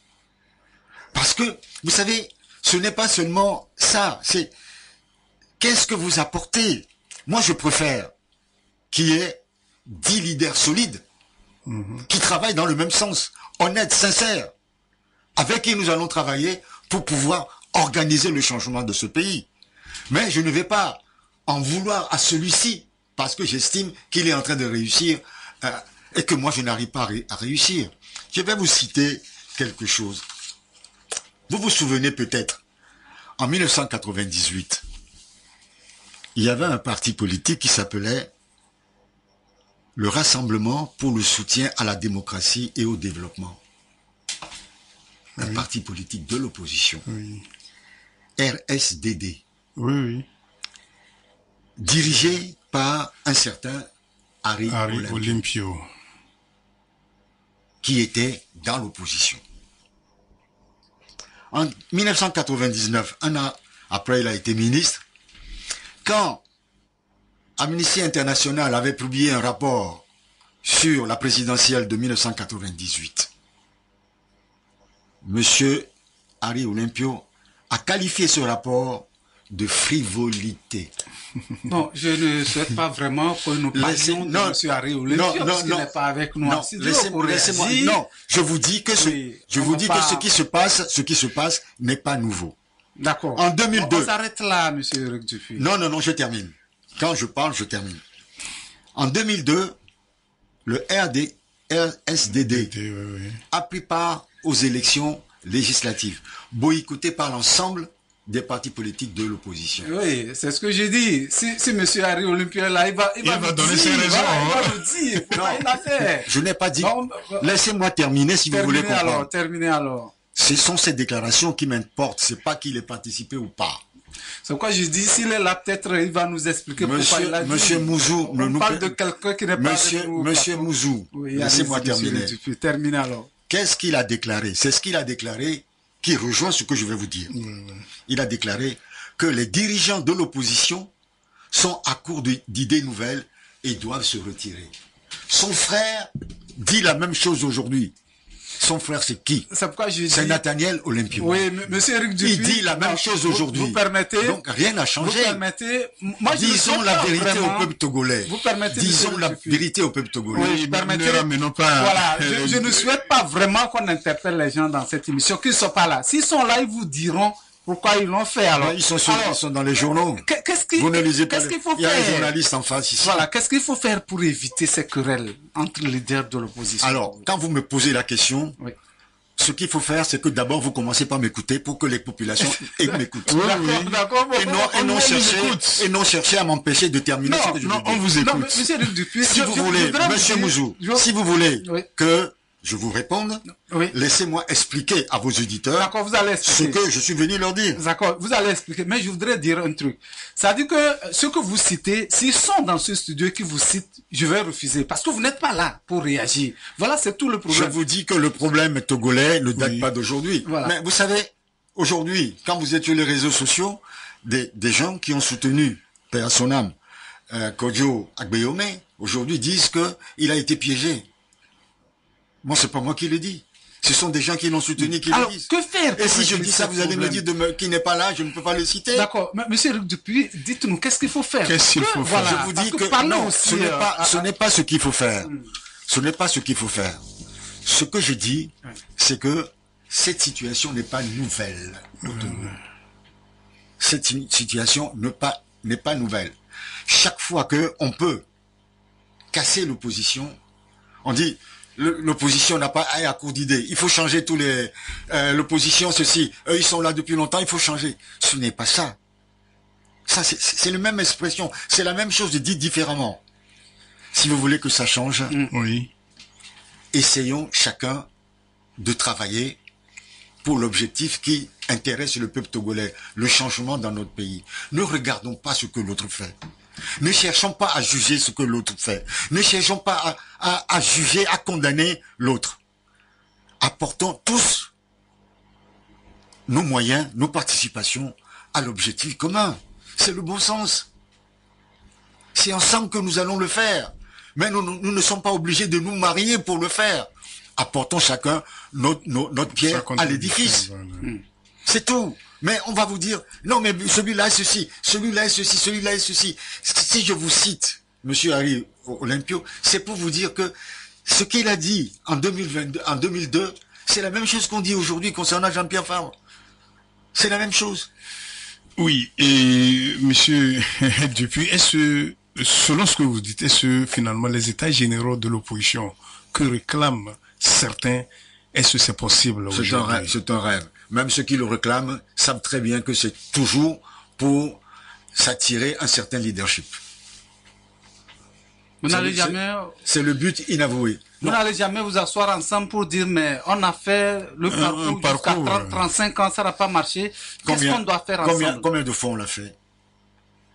Parce que, vous savez, ce n'est pas seulement ça, c'est qu'est-ce que vous apportez? Moi, je préfère qu'il y ait 10 leaders solides qui travaillent dans le même sens, honnêtes, sincères, avec qui nous allons travailler pour pouvoir organiser le changement de ce pays. Mais je ne vais pas en vouloir à celui-ci parce que j'estime qu'il est en train de réussir et que moi je n'arrive pas à réussir. Je vais vous citer quelque chose. Vous vous souvenez peut-être, en 1998, il y avait un parti politique qui s'appelait le Rassemblement pour le soutien à la démocratie et au développement. Un parti politique de l'opposition. RSDD. Dirigé par un certain Harry Olympio, qui était dans l'opposition. En 1999, un an après, il a été ministre. Quand Amnesty International avait publié un rapport sur la présidentielle de 1998, Monsieur Harry Olympio a qualifié ce rapport de frivolité. Non, je ne souhaite pas vraiment que nous parlions de M. Harry Olympio, parce qu'il n'est pas avec nous. Non, laissez-moi. Non, je vous dis que ce qui se passe n'est pas nouveau. D'accord. En 2002. On s'arrête là, M. Eric Dufy. Non, je termine. Quand je parle, je termine. En 2002, le RSDD a pris part aux élections législatives, boycottées par l'ensemble des partis politiques de l'opposition. Oui, c'est ce que j'ai dit. Si M. Harry Olympio est là, il va donner ses raisons. Il va le dire. Je n'ai pas dit. Laissez-moi terminer si vous voulez comprendre. Terminez alors. Ce sont ces déclarations qui m'importent, c'est pas qu'il ait participé ou pas. C'est pourquoi je dis, s'il est là, peut-être il va nous expliquer pourquoi il a dit. Monsieur Mouzou, on parle de quelqu'un qui n'est pas avec nous. Monsieur Mouzou, oui, laissez-moi terminer. Termine alors. Qu'est-ce qu'il a déclaré? C'est ce qu'il a déclaré qui rejoint ce que je vais vous dire. Il a déclaré que les dirigeants de l'opposition sont à court d'idées nouvelles et doivent se retirer. Son frère dit la même chose aujourd'hui. Son frère, c'est qui? C'est pourquoi je dis... C'est Nathaniel Olympio. Oui, monsieur Eric Dupuis... Il dit la même chose aujourd'hui. Vous permettez... Donc, rien n'a changé. Vous permettez... Moi, je disons la vérité vraiment, au peuple togolais. Vous permettez... Disons la vérité au peuple togolais. Oui, je permettez... Ne ramenons pas... Voilà, je ne souhaite pas vraiment qu'on interpelle les gens dans cette émission, qu'ils ne sont pas là. S'ils sont là, ils vous diront pourquoi ils l'ont fait. Alors, ils sont dans les journaux. Vous ne lisez pas. Qu'est-ce qu'il faut faire? Il y a un journaliste en face ici. Voilà, qu'est-ce qu'il faut faire pour éviter ces querelles entre les leaders de l'opposition? Alors, quand vous me posez la question... Oui. Ce qu'il faut faire, c'est que d'abord vous commencez par m'écouter pour que les populations m'écoutent. D'accord. Et non chercher à m'empêcher de terminer ce que je veux dire. On vous écoute. Non, monsieur Dupuis, si vous voulez, monsieur Mouzou, si vous voulez que je vous réponde, laissez-moi expliquer à vos auditeurs vous allez expliquer ce que je suis venu leur dire. D'accord, vous allez expliquer, mais je voudrais dire un truc. Ça veut dire que ce que vous citez, s'ils sont dans ce studio qui vous citent, je vais refuser, parce que vous n'êtes pas là pour réagir. Voilà, c'est tout le problème. Je vous dis que le problème togolais ne date pas d'aujourd'hui. Voilà. Mais vous savez, aujourd'hui, quand vous êtes sur les réseaux sociaux, des gens qui ont soutenu, paix à son âme, Kodjo Agbeyome, aujourd'hui disent que il a été piégé. Moi, c'est pas moi qui le dis. Ce sont des gens qui l'ont soutenu qui le disent. Que faire? Et si je dis ça, vous allez me dire qu'il n'est pas là, je ne peux pas le citer. D'accord. Mais monsieur Eric Dupuis, dites-nous, qu'est-ce qu'il faut faire? Qu'est-ce qu'il faut faire? Je vous dis que non, ce n'est pas ce qu'il faut faire. Ce n'est pas ce qu'il faut faire. Ce que je dis, c'est que cette situation n'est pas nouvelle. Cette situation n'est pas nouvelle. Chaque fois que on peut casser l'opposition, on dit l'opposition n'a pas à court d'idées. Il faut changer tous les l'opposition ceci. Eux ils sont là depuis longtemps. Il faut changer. Ce n'est pas ça. Ça c'est la même expression. C'est la même chose dit différemment. Si vous voulez que ça change, essayons chacun de travailler pour l'objectif qui intéresse le peuple togolais, le changement dans notre pays. Ne regardons pas ce que l'autre fait. Ne cherchons pas à juger ce que l'autre fait. Ne cherchons pas à juger, à condamner l'autre. Apportons tous nos moyens, nos participations à l'objectif commun. C'est le bon sens. C'est ensemble que nous allons le faire. Mais nous ne sommes pas obligés de nous marier pour le faire. Apportons chacun notre pierre à l'édifice. C'est tout. Mais on va vous dire, non mais celui-là est ceci, celui-là est ceci, celui-là est ceci. Si je vous cite, monsieur Harry Olympio, c'est pour vous dire que ce qu'il a dit en 2002, c'est la même chose qu'on dit aujourd'hui concernant Jean-Pierre Favre. C'est la même chose. Oui, et monsieur Dupuis, selon ce que vous dites, est-ce finalement les états généraux de l'opposition que réclament certains, est-ce que c'est possible aujourd'hui? C'est un rêve. Même ceux qui le réclament savent très bien que c'est toujours pour s'attirer un certain leadership. Vous n'allez jamais... C'est le but inavoué. Vous n'allez jamais vous asseoir ensemble pour dire, mais on a fait le parcours jusqu'à 35 ans, ça n'a pas marché. Qu'est-ce qu'on doit faire ensemble? Combien de fois on l'a fait?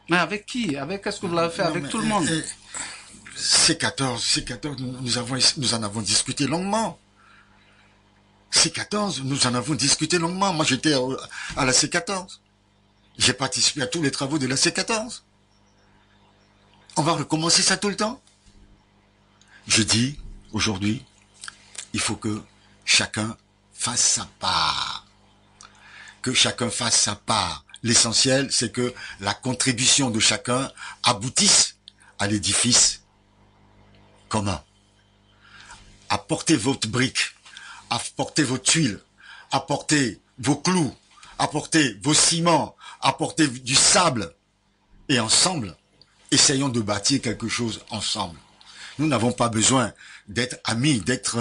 Mais avec qui? Qu'est-ce que vous l'avez fait? Avec tout le monde? C14, nous en avons discuté longuement. C14, nous en avons discuté longuement. Moi, j'étais à la C14. J'ai participé à tous les travaux de la C14. On va recommencer ça tout le temps. Je dis, aujourd'hui, il faut que chacun fasse sa part. Que chacun fasse sa part. L'essentiel, c'est que la contribution de chacun aboutisse à l'édifice commun. Apportez votre brique. Apportez vos tuiles, apportez vos clous, apportez vos ciments, apportez du sable. Et ensemble, essayons de bâtir quelque chose ensemble. Nous n'avons pas besoin d'être amis, d'être,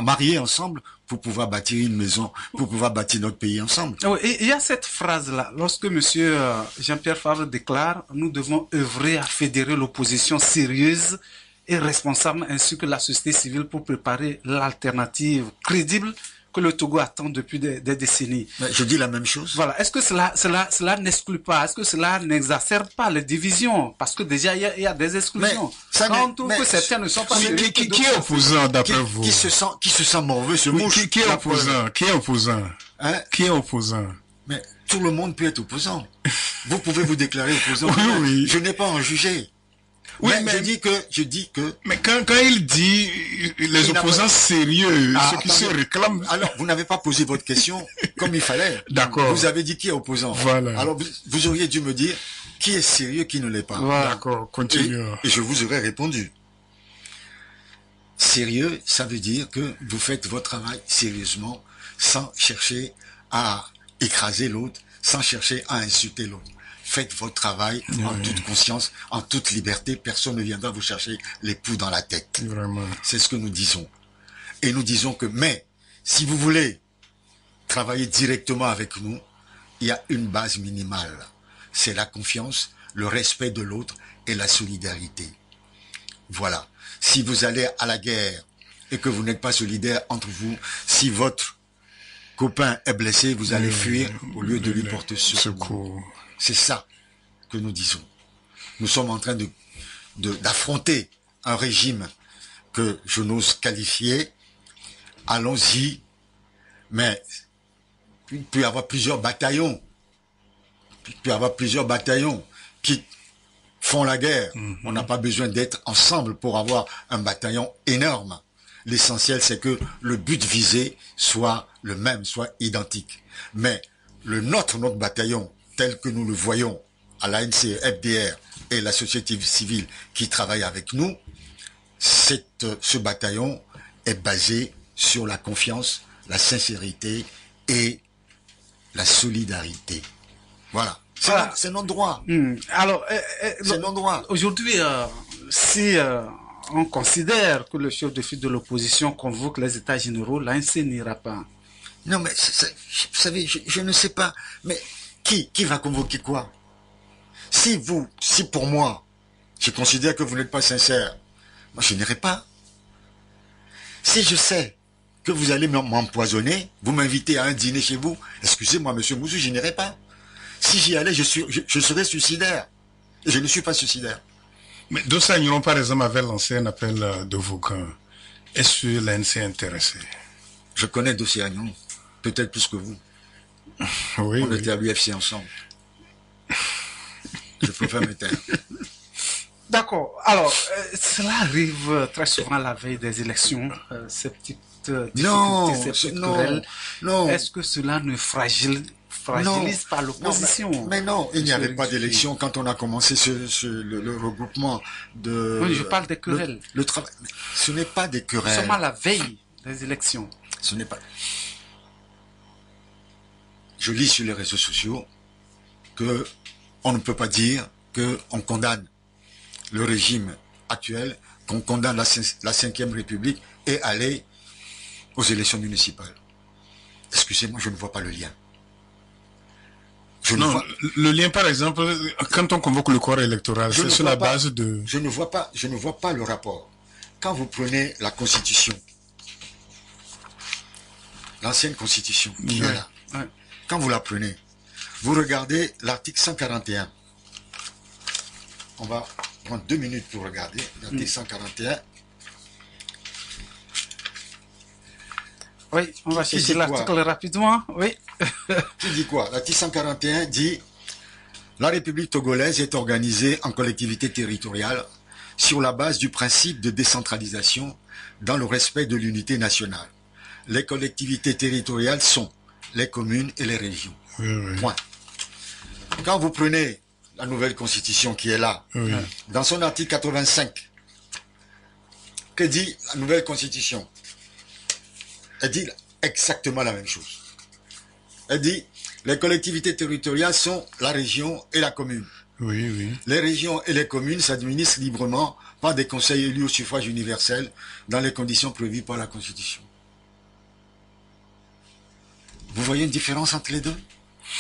mariés ensemble pour pouvoir bâtir une maison, pour pouvoir bâtir notre pays ensemble. Et il y a cette phrase-là, lorsque monsieur Jean-Pierre Favre déclare « Nous devons œuvrer à fédérer l'opposition sérieuse et responsables ainsi que la société civile pour préparer l'alternative crédible que le Togo attend depuis des décennies. Je dis la même chose. Voilà. Est-ce que cela n'exclut pas, est-ce que cela n'exacerbe pas les divisions? Parce que déjà, il y a des exclusions. Quand on trouve que certains ne sont pas... Qui est opposant d'après vous? Qui se sent morveux, ce mot? Qui est opposant? Qui est opposant? Hein? Qui est opposant? Mais tout le monde peut être opposant. Vous pouvez vous déclarer opposant. Oui. Je n'ai pas à en juger. Oui, mais je dis que. Mais quand il dit les opposants sérieux, ceux qui se réclament. Alors, vous n'avez pas posé votre question comme il fallait. D'accord. Vous avez dit qui est opposant. Voilà. Alors, vous auriez dû me dire qui est sérieux, qui ne l'est pas. Voilà. D'accord, continuons. Et je vous aurais répondu. Sérieux, ça veut dire que vous faites votre travail sérieusement, sans chercher à écraser l'autre, sans chercher à insulter l'autre. Faites votre travail en toute conscience, en toute liberté. Personne ne viendra vous chercher les poux dans la tête. Vraiment. C'est ce que nous disons. Et nous disons que, mais, si vous voulez travailler directement avec nous, il y a une base minimale. C'est la confiance, le respect de l'autre et la solidarité. Voilà. Si vous allez à la guerre et que vous n'êtes pas solidaire entre vous, si votre copain est blessé, vous allez fuir au lieu de lui porter secours. C'est ça que nous disons. Nous sommes en train d'affronter un régime que je n'ose qualifier. Allons-y. Mais il peut y avoir plusieurs bataillons. Il peut y avoir plusieurs bataillons qui font la guerre. On n'a pas besoin d'être ensemble pour avoir un bataillon énorme. L'essentiel, c'est que le but visé soit le même, soit identique. Mais notre bataillon, tel que nous le voyons à l'ANC, FDR et la société civile qui travaille avec nous, ce bataillon est basé sur la confiance, la sincérité et la solidarité. Voilà. C'est notre droit. Alors, c'est notre droit. Aujourd'hui, si on considère que le chef de file de l'opposition convoque les États généraux, l'ANC n'ira pas. Non, mais vous savez, je ne sais pas. Mais qui va convoquer quoi? Si pour moi, je considère que vous n'êtes pas sincère, moi je n'irai pas. Si je sais que vous allez m'empoisonner, vous m'invitez à un dîner chez vous, excusez-moi monsieur Mouzou, je n'irai pas. Si j'y allais, je serais suicidaire. Et je ne suis pas suicidaire. Mais Dossa Agneron, par exemple, avait lancé un appel de Vaucan. Est-ce que l'ANC est intéressé? Je connais Dossa Agneron, peut-être plus que vous. Oui, on était à l'UFC ensemble. Je préfère me taire. D'accord. Alors, cela arrive très souvent la veille des élections, ces petites difficultés, ces petites querelles. Non. Est-ce que cela ne fragilise pas l'opposition? Mais non, il n'y avait pas d'élection quand on a commencé le regroupement de... Oui, je parle des querelles. Le travail. Ce n'est pas des querelles. Nous sommes à la veille des élections. Ce n'est pas... Je lis sur les réseaux sociaux que on ne peut pas dire qu'on condamne le régime actuel, qu'on condamne la 5e République et aller aux élections municipales. Excusez-moi, je ne vois pas le lien. Le lien, par exemple, quand on convoque le corps électoral, c'est sur la base de... Je ne vois pas le rapport. Quand vous prenez la Constitution, l'ancienne Constitution, qui est là, quand vous la prenez, vous regardez l'article 141. On va prendre 2 minutes pour regarder l'article 141. Oui, on va chercher l'article rapidement. Oui. Qui dit quoi? L'article 141 dit « La République togolaise est organisée en collectivité territoriale sur la base du principe de décentralisation dans le respect de l'unité nationale. Les collectivités territoriales sont les communes et les régions. » Point. Quand vous prenez la nouvelle constitution qui est là, dans son article 85, que dit la nouvelle constitution? Elle dit exactement la même chose. Elle dit, les collectivités territoriales sont la région et la commune. Oui. Les régions et les communes s'administrent librement par des conseils élus au suffrage universel dans les conditions prévues par la Constitution. Vous voyez une différence entre les deux?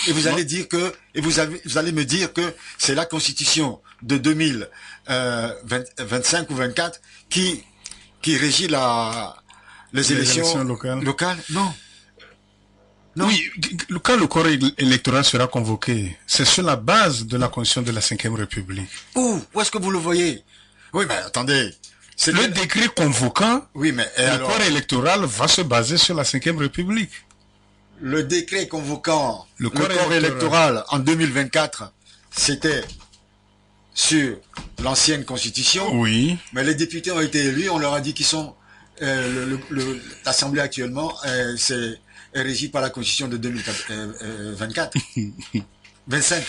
Et vous allez dire que, vous allez me dire que c'est la constitution de 2025 ou 24 qui régit les élections locales. Non. Non. Oui, quand le corps électoral sera convoqué, c'est sur la base de la Constitution de la Ve République. Où est-ce que vous le voyez? Oui, mais attendez. Le décret convoquant, oui, mais le corps électoral va se baser sur la Ve République. Le décret convoquant le corps électoral en 2024, c'était sur l'ancienne Constitution. Oui. Mais les députés ont été élus, on leur a dit qu'ils sont... l'Assemblée actuellement, c'est régie par la Constitution de 2024. 25.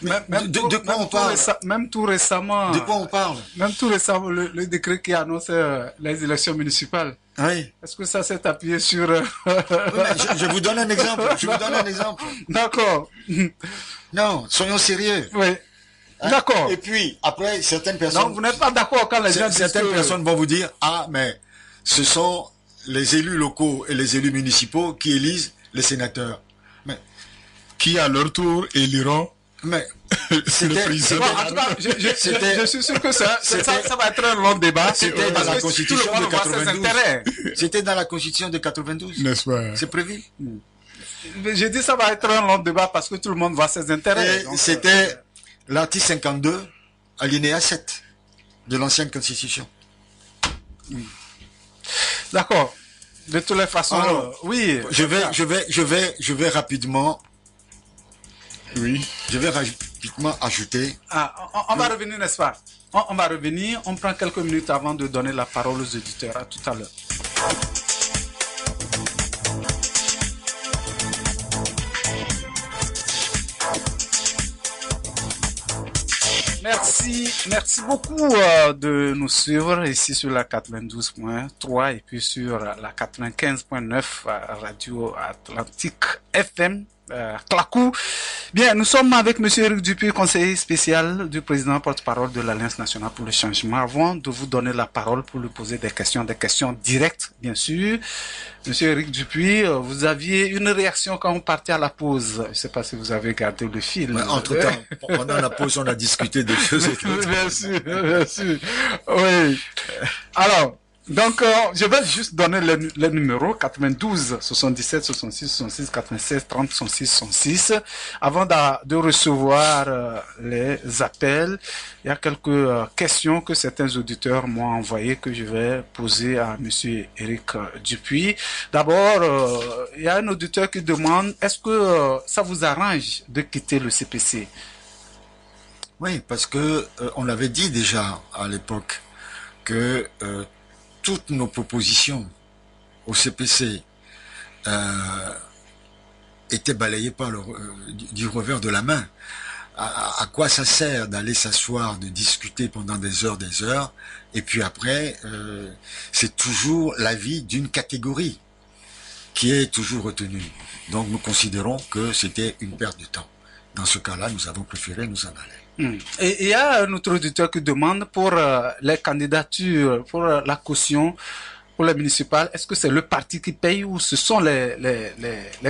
De quoi on parle? Même tout récemment. De quoi on parle? Même tout récemment, le décret qui annonce les élections municipales. Oui. Est-ce que ça s'est appuyé sur... je vous donne un exemple. D'accord. Non, soyons sérieux. Oui. Hein? D'accord. Et puis, après, certaines personnes... Non, vous n'êtes pas d'accord quand les gens disent certaines personnes vont vous dire, ah, mais ce sont les élus locaux et les élus municipaux qui élisent les sénateurs. Mais qui, à leur tour, éliront... Mais le président. En tout cas, je suis sûr que ça va être un long débat. C'était dans la Constitution de 92. C'était dans la Constitution de 92. N'est-ce pas? C'est prévu. J'ai dit ça va être un long débat parce que tout le monde voit ses intérêts. C'était l'article 52, alinéa 7 de l'ancienne Constitution. D'accord. De toutes les façons, alors, oui. Je vais rapidement. Oui. Je vais rapidement ajouter. On va revenir, n'est-ce pas? On va revenir. On prend quelques minutes avant de donner la parole aux auditeurs. À tout à l'heure. Merci beaucoup de nous suivre ici sur la 92.3 et puis sur la 95.9 Radio Atlantique FM. Clacou. Bien, nous sommes avec Monsieur Éric Dupuis, conseiller spécial du président porte-parole de l'Alliance nationale pour le changement. Avant de vous donner la parole pour lui poser des questions directes, bien sûr. Monsieur Éric Dupuis, vous aviez une réaction quand on partait à la pause. Je ne sais pas si vous avez gardé le fil. Ouais, entre-temps, pendant la pause, on a discuté des choses. Bien sûr, bien sûr. Oui. Alors, donc, je vais juste donner les numéros 92 77 66 66 96 30 66 66. Avant de recevoir les appels, il y a quelques questions que certains auditeurs m'ont envoyées que je vais poser à Monsieur Éric Dupuis. D'abord, il y a un auditeur qui demande est-ce que ça vous arrange de quitter le CPC? Oui, parce que on l'avait dit déjà à l'époque que toutes nos propositions au CPC étaient balayées par du revers de la main. À quoi ça sert d'aller s'asseoir, de discuter pendant des heures, et puis après, c'est toujours l'avis d'une catégorie qui est toujours retenue. Donc nous considérons que c'était une perte de temps. Dans ce cas-là, nous avons préféré nous en aller. Et il y a un autre auditeur qui demande pour les candidatures, pour la caution, pour les municipales, est-ce que c'est le parti qui paye ou ce sont les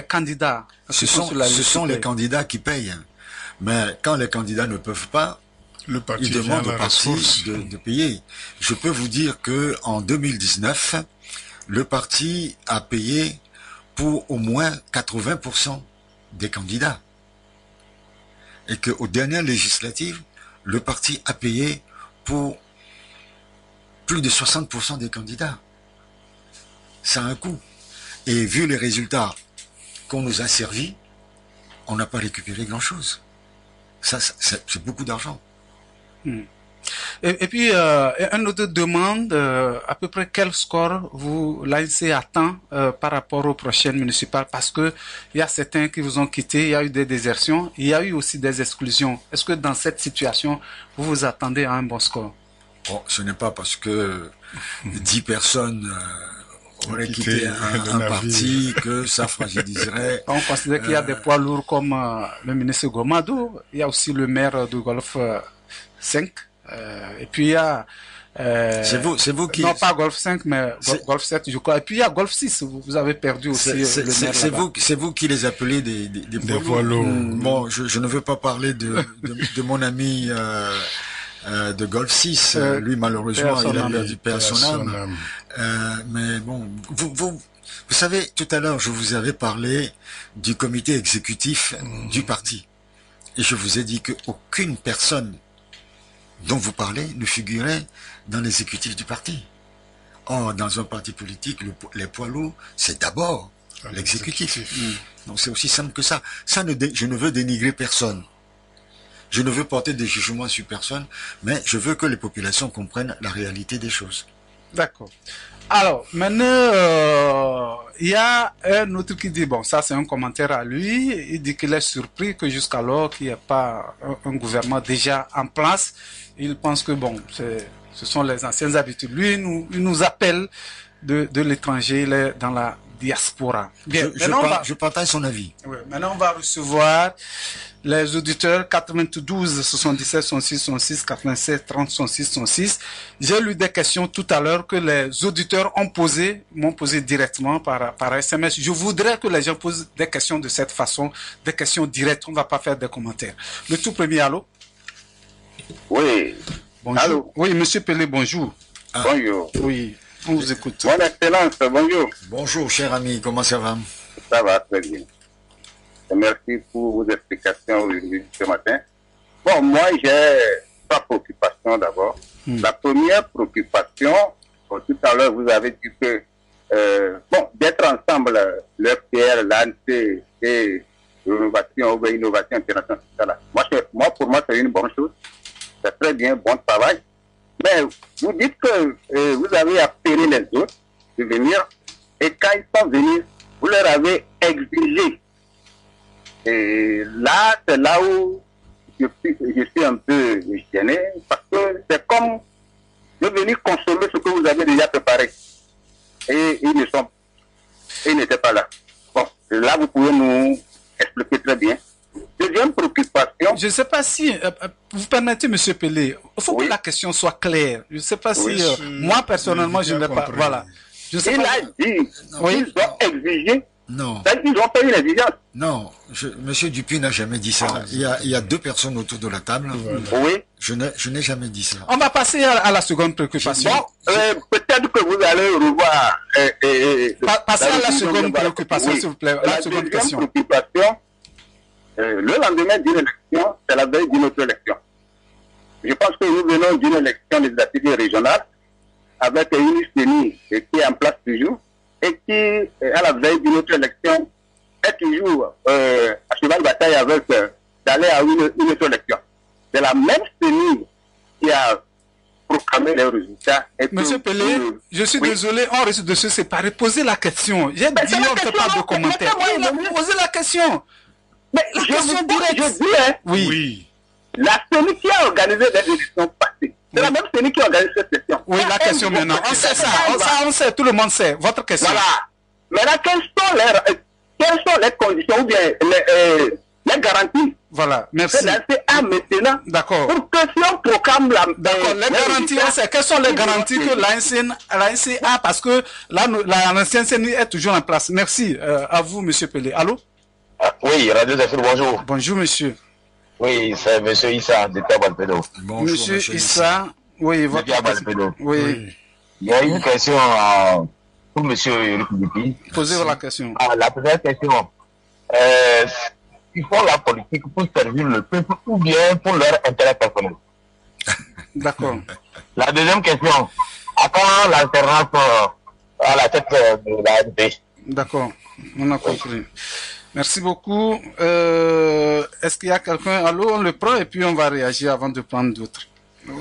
candidats? Ce sont les candidats qui payent. Mais quand les candidats ne peuvent pas, ils demandent au parti de payer. Je peux vous dire que en 2019, le parti a payé pour au moins 80% des candidats. Et qu'aux dernières législatives, le parti a payé pour plus de 60% des candidats. Ça a un coût. Et vu les résultats qu'on nous a servis, on n'a pas récupéré grand-chose. Ça, c'est beaucoup d'argent. Et puis, un autre demande à peu près quel score l'ANC attend par rapport aux prochaines municipales, parce que il y a certains qui vous ont quitté, il y a eu des désertions, il y a eu aussi des exclusions. Est-ce que dans cette situation, vous vous attendez à un bon score? Bon, ce n'est pas parce que 10 personnes auraient quitté un parti que ça fragiliserait. On considère qu'il y a des poids lourds comme le ministre Gomado, il y a aussi le maire de Golfe 5. Et puis il y a C'est vous qui... Non, pas Golf 5, mais Golf 7, je crois. Et puis il y a Golf 6, vous avez perdu aussi le maire là-bas. C'est vous qui les appelez des poids lourds. Bon, je ne veux pas parler de mon ami de Golf 6. Lui, malheureusement, il a perdu son âme. Mais bon, vous savez, tout à l'heure, je vous avais parlé du comité exécutif du parti. Et je vous ai dit qu'aucune personne dont vous parlez ne figurait dans l'exécutif du parti. Or, dans un parti politique, les poids lourds, c'est d'abord l'exécutif. Donc c'est aussi simple que ça. Je ne veux dénigrer personne. Je ne veux porter des jugements sur personne, mais je veux que les populations comprennent la réalité des choses. D'accord. Alors, maintenant, il y a un autre qui dit, bon, ça c'est un commentaire à lui, il dit qu'il est surpris que jusqu'alors qu'il n'y ait pas un gouvernement déjà en place. Il pense que, bon, ce sont les anciennes habitudes. Lui, il nous appelle de l'étranger, il est dans la diaspora. Bien, je partage son avis. Oui, maintenant, on va recevoir les auditeurs 92 77 66 66 87 30 66 66. J'ai lu des questions tout à l'heure que les auditeurs m'ont posé directement par SMS. Je voudrais que les gens posent des questions de cette façon, des questions directes. On ne va pas faire des commentaires. Le tout premier, allô? Oui. Bonjour. Allô? Oui, monsieur Pelé, bonjour. Bonjour. Oui, on vous écoute. Mon Excellence, bonjour. Bonjour, cher ami, comment ça va? Ça va très bien. Merci pour vos explications aujourd'hui ce matin. Bon, moi, j'ai trois préoccupations d'abord. La première préoccupation, bon, tout à l'heure, vous avez dit que, bon, d'être ensemble, le FPR, l'ANC et l'innovation ou innovation internationale. Moi, pour moi, c'est une bonne chose. C'est très bien, bon travail. Mais vous dites que vous avez appelé les autres de venir et quand ils sont venus, vous leur avez exigé. Et là, c'est là où je suis un peu gêné parce que c'est comme de venir consommer ce que vous avez déjà préparé. Et ils n'étaient pas là. Bon, là, vous pouvez nous expliquer très bien. Deuxième préoccupation. Je ne sais pas si, vous permettez, monsieur Pelé, il faut que la question soit claire. Je ne sais pas si, moi personnellement, je n'ai pas. Voilà. Je sais Il pas. a dit, ils ont exigé. Non. Ils ont fait une exigence. Non, monsieur Dupuis n'a jamais dit ça. Il y a deux personnes autour de la table. Oui. Je n'ai jamais dit ça. On va passer à la seconde préoccupation. Bon, peut-être que vous allez revoir. Passez à la seconde préoccupation, s'il vous plaît. La seconde question. Préoccupation, le lendemain d'une élection, c'est la veille d'une autre élection. Je pense que nous venons d'une élection législative régionale avec une CENI qui est en place toujours et qui, à la veille d'une autre élection, est toujours à cheval de bataille avec d'aller à une autre élection. C'est la même CENI qui a proclamé les résultats. Monsieur Pelé, je suis désolé, on risque de se séparer. Posez la question. J'ai dit, on ne fait pas de commentaires. Posez la question. Mais la question directe. Je dis, hein, oui. La CENI qui a organisé les élections passées, c'est la même CENI qui a organisé cette session. Oui, la question maintenant. On sait ça, on sait, tout le monde sait. Votre question. Voilà. Maintenant, quelles sont les conditions ou bien les garanties? Voilà, merci. Maintenant, d'accord. Pour que si on proclame la... D'accord, les garanties, on sait. Quelles sont les garanties que l'ANC a? Parce que l'ancienne CENI est toujours en place. Merci à vous, monsieur Pelé. Allô? Oui, Radio Zafir, bonjour. Bonjour, monsieur. Oui, c'est monsieur Issa de Tabalpedo. Bonjour, monsieur Issa, oui, votre question. Oui. Il y a une question pour monsieur Eric Dupuis. Posez la question. La première question. Ils font la politique pour servir le peuple ou bien pour leur intérêt personnel? D'accord. La deuxième question. À quand l'alternance à la tête de la ANP? D'accord, on a compris. Merci beaucoup. Est-ce qu'il y a quelqu'un? Allô, on le prend et puis on va réagir avant de prendre d'autres.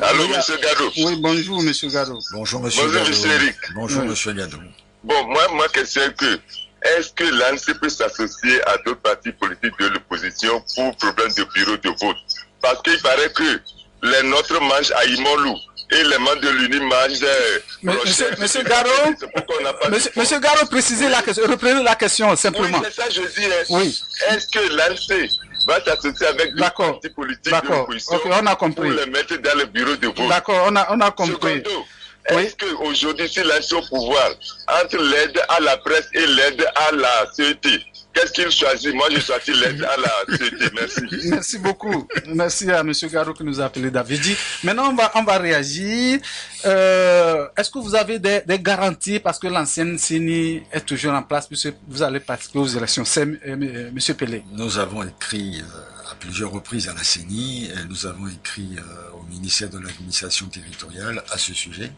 Allô, monsieur Gado. Oui, bonjour, monsieur Gado. Bonjour, monsieur Gado. Bonjour, monsieur Eric. Bonjour, monsieur Gado. Bon, ma question est que, est-ce que l'ANC peut s'associer à d'autres partis politiques de l'opposition pour problème de bureau de vote? Parce qu'il paraît que les nôtres mangent à Imolou et les membres de l'UNI mangent Monsieur Garo, monsieur Garo, précisez la question, reprenez la question simplement. Oui, c'est ça, je dis. Oui. Est-ce que l'ANC va s'associer avec les partis politiques de l'opposition on a compris. Pour les mettre dans le bureau de vote. D'accord, on a compris. Secondo, est-ce qu'aujourd'hui, s'il est au pouvoir, entre l'aide à la presse et l'aide à la CET, qu'est-ce qu'il choisit? Moi, je choisis l'aide à la CET. Merci. Merci beaucoup. Merci à M. Garou qui nous a appelé Davidi. Maintenant, on va réagir. Est-ce que vous avez des garanties parce que l'ancienne CENI est toujours en place puisque vous allez participer aux élections? C'est M. Pelé. Nous avons écrit à plusieurs reprises à la CENI, et nous avons écrit au ministère de l'administration territoriale à ce sujet,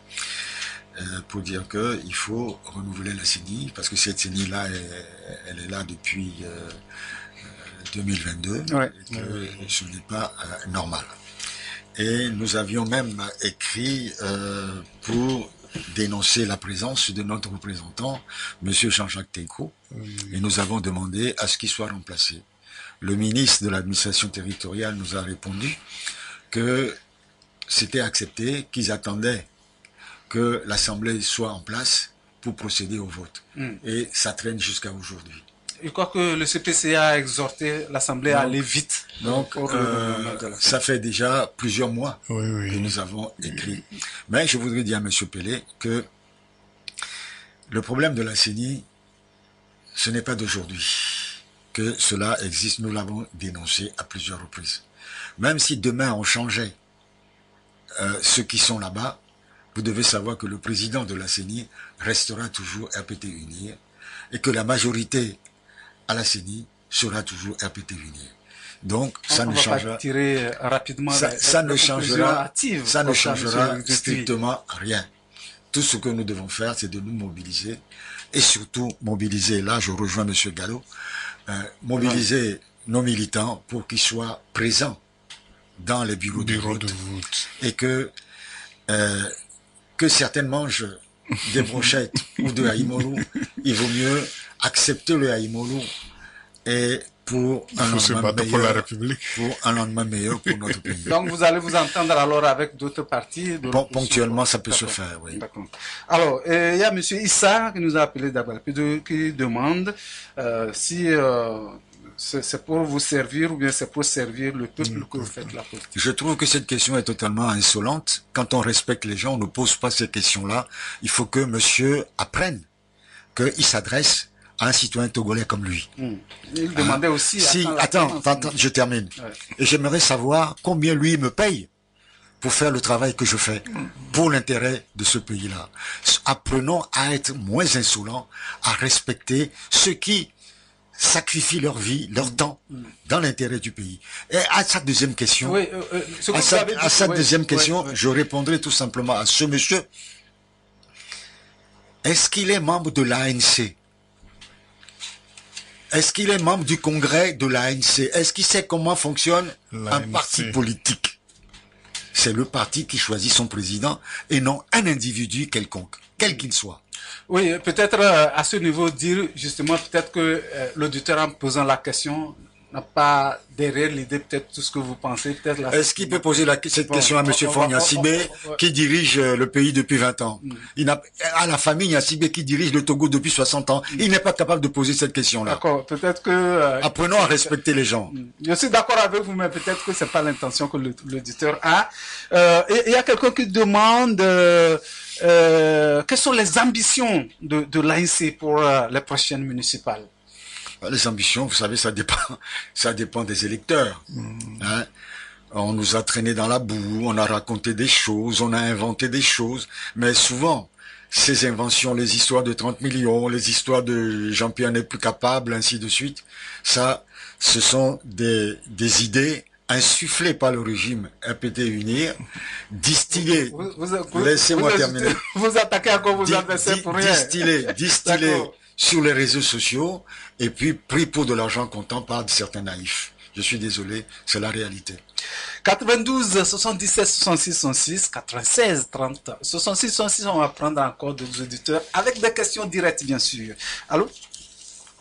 pour dire qu'il faut renouveler la CENI, parce que cette CENI-là, elle est là depuis 2022, ouais. Et que ce n'est pas normal. Et nous avions même écrit pour dénoncer la présence de notre représentant, M. Jean-Jacques Teiko, et nous avons demandé à ce qu'il soit remplacé. Le ministre de l'administration territoriale nous a répondu que c'était accepté, qu'ils attendaient que l'Assemblée soit en place pour procéder au vote. Et ça traîne jusqu'à aujourd'hui. Je crois que le CPCA a exhorté l'Assemblée à aller vite. Donc, ça fait déjà plusieurs mois que nous avons écrit. Mais je voudrais dire à M. Pelé que le problème de la CENI, ce n'est pas d'aujourd'hui que cela existe. Nous l'avons dénoncé à plusieurs reprises. Même si demain on changeait ceux qui sont là-bas, vous devez savoir que le président de la CENI restera toujours RPT Unir et que la majorité à la CENI sera toujours RPT Unir. Donc ça ne changera rapidement ça ne changera strictement rien. Tout ce que nous devons faire, c'est de nous mobiliser et surtout mobiliser, là je rejoins M. Gallo, mobiliser nos militants pour qu'ils soient présents dans les bureaux de vote. Et que certains mangent des brochettes ou de haïmolou, il vaut mieux accepter le haïmolou et pour un lendemain meilleur pour notre pays. Donc vous allez vous entendre alors avec d'autres partis ponctuellement, ça peut se faire, oui. D'accord. Alors, il y a M. Issa qui nous a appelé d'abord, qui demande si c'est pour vous servir ou bien c'est pour servir le peuple que vous faites la politique. Je trouve que cette question est totalement insolente. Quand on respecte les gens, on ne pose pas ces questions-là. Il faut que monsieur apprenne qu'il s'adresse à un citoyen togolais comme lui. Il demandait aussi... Attends, je termine. Ouais. Et j'aimerais savoir combien lui me paye pour faire le travail que je fais pour l'intérêt de ce pays-là. Apprenons à être moins insolents, à respecter ceux qui sacrifient leur vie, leur temps dans l'intérêt du pays. Et à sa deuxième question, je répondrai tout simplement à ce monsieur. Est-ce qu'il est membre de l'ANC? Est-ce qu'il est membre du congrès de l'ANC? Est-ce qu'il sait comment fonctionne un parti politique? C'est le parti qui choisit son président et non un individu quelconque, quel qu'il soit. Oui, peut-être à ce niveau dire justement peut-être que l'auditeur en posant la question n'a pas derrière l'idée peut-être tout ce que vous pensez. Peut-être. Est-ce qu'il peut poser cette question à M. Fon Gnassingbé qui dirige le pays depuis 20 ans? Il n'a à la famille Gnassingbé qui dirige le Togo depuis 60 ans. Il n'est pas capable de poser cette question-là. D'accord, peut-être que... Apprenons à respecter les gens. Je suis d'accord avec vous, mais peut-être que c'est pas l'intention que l'auditeur a. Et il y a quelqu'un qui demande... quelles sont les ambitions de l'ANC pour les prochaines municipales? Les ambitions, vous savez, ça dépend des électeurs. Hein? On nous a traînés dans la boue, on a raconté des choses, on a inventé des choses, mais souvent, ces inventions, les histoires de 30 millions, les histoires de Jean-Pierre n'est plus capable, ainsi de suite, ça, ce sont des idées insufflées par le régime RPT Unir, distillées, laissez-moi terminer. Vous attaquez encore vos adversaires pour rien. Distillées sur les réseaux sociaux, et puis pris pour de l'argent comptant par certains naïfs. Je suis désolé, c'est la réalité. 92 77 66 66 96 30 66 66, on va prendre encore des auditeurs avec des questions directes, bien sûr. Allô?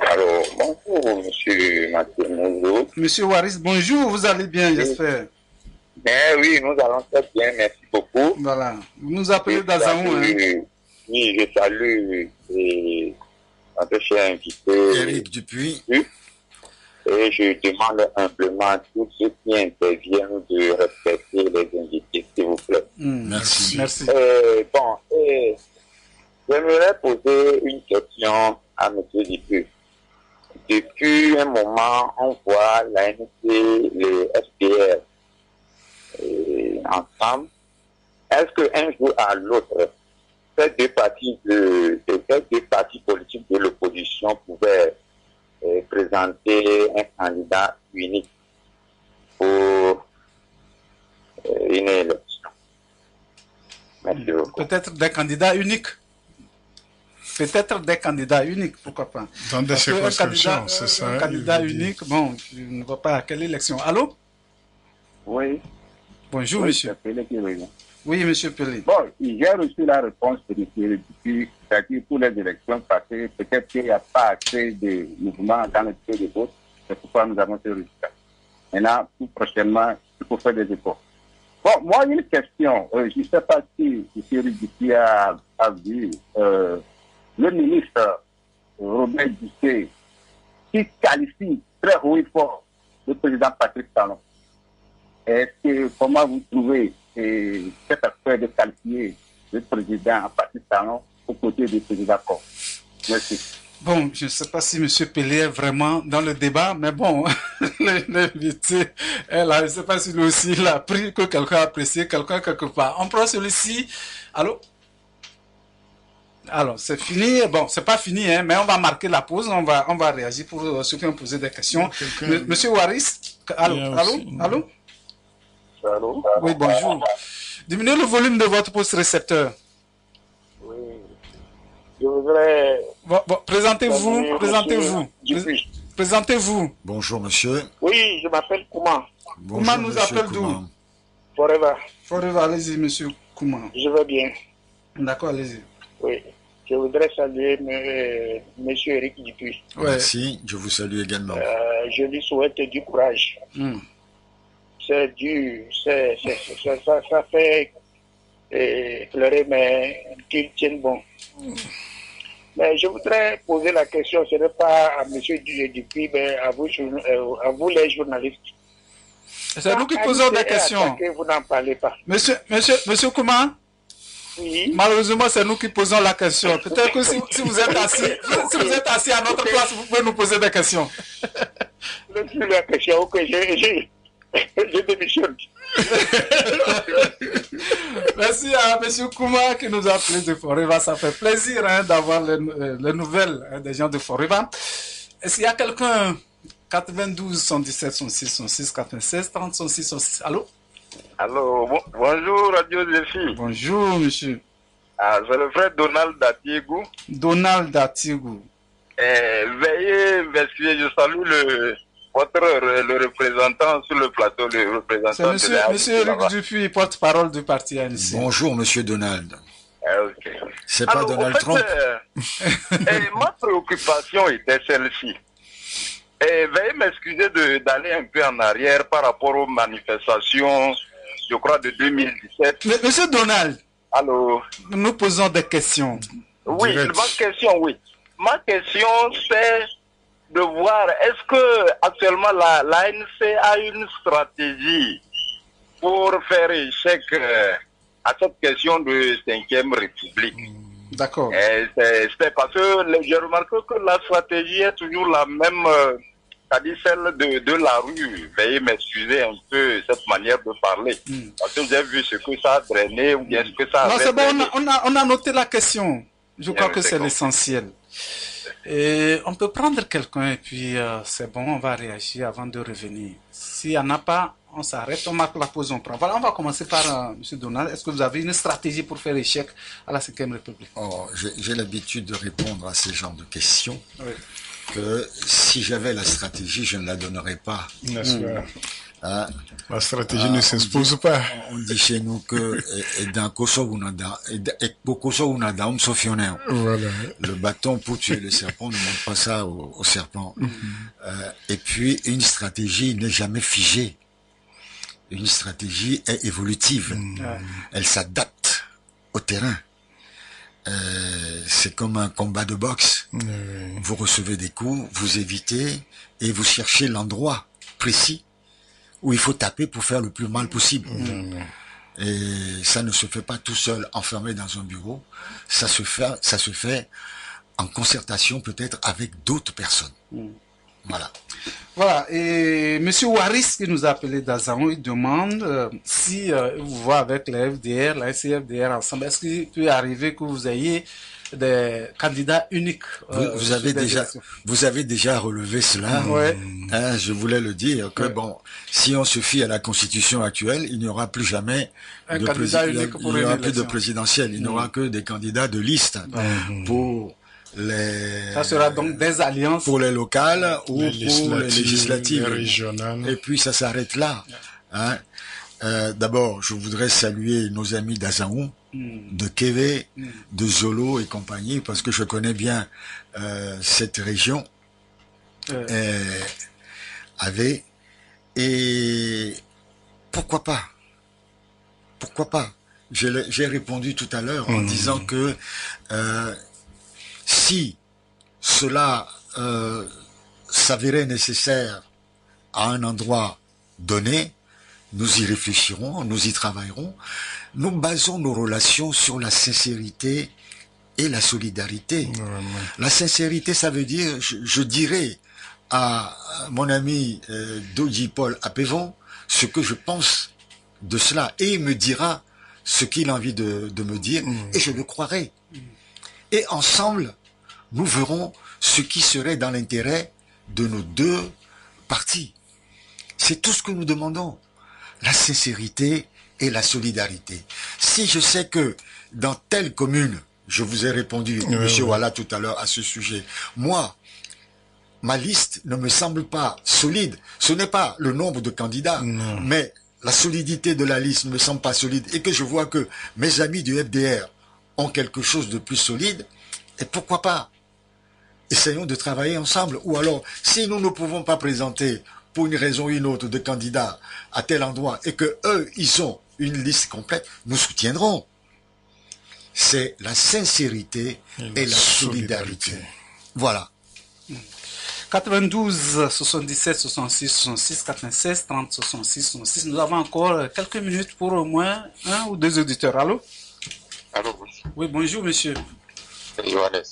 Allô, bonjour, monsieur Mathieu. Monsieur Waris, bonjour, vous allez bien, j'espère. Ben oui, nous allons très bien, merci beaucoup. Voilà, vous nous appelez d'Azaou, hein? Oui, je salue notre cher invité. Éric Dupuis. Et je demande humblement à tous ceux qui interviennent de respecter les invités, s'il vous plaît. Merci. Merci. J'aimerais poser une question à M. Dupuis. Depuis un moment, on voit l'ANC, le FPR ensemble. Est-ce qu'un jour à l'autre, ces deux partis politiques de l'opposition pouvaient présenter un candidat unique pour une élection? Merci beaucoup. Peut-être des candidats uniques. Peut-être des candidats uniques, pourquoi pas. Dans des circonscriptions, c'est ça. Un candidat unique, bon, je ne vois pas à quelle élection. Allô? Oui. Bonjour, Oui, monsieur. c'est Pelé qui revient. Oui, monsieur Pelé. Bon, j'ai reçu la réponse de M. Dupuis, c'est-à-dire pour les élections passées, peut-être qu'il n'y a pas assez de mouvement dans le pays de vote, c'est pourquoi nous avons ce résultat. Maintenant, tout prochainement, il faut faire des efforts. Bon, moi, une question, je ne sais pas si M. Dupuis a vu le ministre Robert Dusset qui qualifie très haut et fort le président Patrice Talon. Est-ce que, comment vous trouvez cet aspect de qualifier le président Patrice Talon aux côtés du président Corps? Merci. Bon, je ne sais pas si M. Pelé est vraiment dans le débat, mais bon, l'invité est là. Je ne sais pas si lui aussi il a pris que quelqu'un a apprécié quelqu'un quelque part. On prend celui-ci. Allô? Alors, c'est fini. Bon, c'est pas fini, hein, mais on va marquer la pause. On va réagir pour ceux qui ont posé des questions. Monsieur Waris? Allô? Allô? Allô? Oui, bonjour. Diminuez le volume de votre poste récepteur. Oui. Je voudrais... Bon, présentez-vous. Présentez-vous. Bonjour, monsieur. Oui, je m'appelle Kouma. Bonjour, Kouma nous monsieur appelle Kouma. d'où? Forever. Allez-y, monsieur Kouma. Je vais bien. D'accord, allez-y. Oui. Je voudrais saluer monsieur Eric Dupuis. Ouais. Merci, je vous salue également. Je lui souhaite du courage. C'est dur, ça fait pleurer, mais qu'il tienne bon. Mais je voudrais poser la question, ce n'est pas à M. Dupuis, mais à vous les journalistes. C'est nous qui posons des questions. Vous n'en parlez pas. Monsieur Kouma? Oui. Malheureusement, c'est nous qui posons la question. Peut-être que si vous êtes assis à notre place, vous pouvez nous poser des questions. Je suis la question que je démissionne. Merci à M. Kouma qui nous a appelé de Forever. Ça fait plaisir d'avoir les nouvelles des gens de Forever. Est-ce qu'il y a quelqu'un? 92 117 106 106 96 30 106 106. Allô? Allô, bonjour Radio Défi. Bonjour, monsieur. C'est le frère Donald Datigou. Donald Datigou. Veuillez m'excuser, je salue le représentant sur le plateau, le représentant c'est de monsieur Eric Dupuis, porte-parole du parti ANC. Bonjour, monsieur Donald. Ok. C'est pas Donald Trump. Ma préoccupation était celle-ci. Veuillez m'excuser d'aller un peu en arrière par rapport aux manifestations, je crois, de 2017. Monsieur Donald, allô? Nous posons des questions. Oui, ma question, c'est de voir, est-ce que actuellement l'ANC a une stratégie pour faire échec à cette question de 5e République? D'accord. C'est parce que j'ai remarqué que la stratégie est toujours la même, c'est-à-dire celle de la rue. Veuillez m'excuser un peu cette manière de parler. Parce que j'ai vu ce que ça a drainé ou bien ce que ça a... Non, c'est bon, on a noté la question. Je crois que c'est l'essentiel. Et on peut prendre quelqu'un et puis c'est bon, on va réagir avant de revenir. S'il n'y en a pas, on s'arrête, on marque la pause, on prend. Voilà, on va commencer par M. Donald. Est-ce que vous avez une stratégie pour faire échec à la 5e République? J'ai l'habitude de répondre à ce genre de questions. Oui. Que si j'avais la stratégie, je ne la donnerais pas. La stratégie ne s'impose pas. On dit chez nous que le bâton pour tuer le serpent ne montre pas ça au serpent. Et puis une stratégie n'est jamais figée. Une stratégie est évolutive. Elle s'adapte au terrain. c'est comme un combat de boxe. Vous recevez des coups, vous évitez et vous cherchez l'endroit précis où il faut taper pour faire le plus mal possible. Et ça ne se fait pas tout seul, enfermé dans un bureau. Ça se fait en concertation peut-être avec d'autres personnes. Voilà. Voilà. Et Monsieur Waris, qui nous a appelé d'Azan, il demande si vous voyez avec la FDR, la SCFDR ensemble, est-ce qu'il peut arriver que vous ayez des candidats uniques vous avez déjà relevé cela. Hein, je voulais le dire que bon, si on se fie à la Constitution actuelle, il n'y aura plus jamais de présidentielle. Il n'y aura que des candidats de liste pour ça sera donc des alliances pour les locales ou pour les législatives, les régionales. Et puis ça s'arrête là. Hein. D'abord, je voudrais saluer nos amis d'Azaou, de Kévé, de Zolo et compagnie, parce que je connais bien cette région. Et pourquoi pas? J'ai répondu tout à l'heure en disant que si cela s'avérait nécessaire à un endroit donné, nous y réfléchirons, nous y travaillerons. Nous basons nos relations sur la sincérité et la solidarité. La sincérité, ça veut dire, je dirais à mon ami Doji Paul Apévon ce que je pense de cela, et il me dira ce qu'il a envie de me dire, et je le croirai. Et ensemble, nous verrons ce qui serait dans l'intérêt de nos deux partis. C'est tout ce que nous demandons. La sincérité et la solidarité. Si je sais que dans telle commune, je vous ai répondu, monsieur Walla, tout à l'heure à ce sujet, moi, ma liste ne me semble pas solide. Ce n'est pas le nombre de candidats, mais la solidité de la liste ne me semble pas solide, et que je vois que mes amis du FDR ont quelque chose de plus solide, et pourquoi pas? Essayons de travailler ensemble. Ou alors, si nous ne pouvons pas présenter, pour une raison ou une autre, de candidats à tel endroit, et que eux, ils ont une liste complète, nous soutiendrons. C'est la sincérité et la solidarité. Voilà. 92 77 66 66 96 30 66 66. Nous avons encore quelques minutes pour au moins un ou deux auditeurs. Allô? Allô? Oui, bonjour monsieur. Johannes.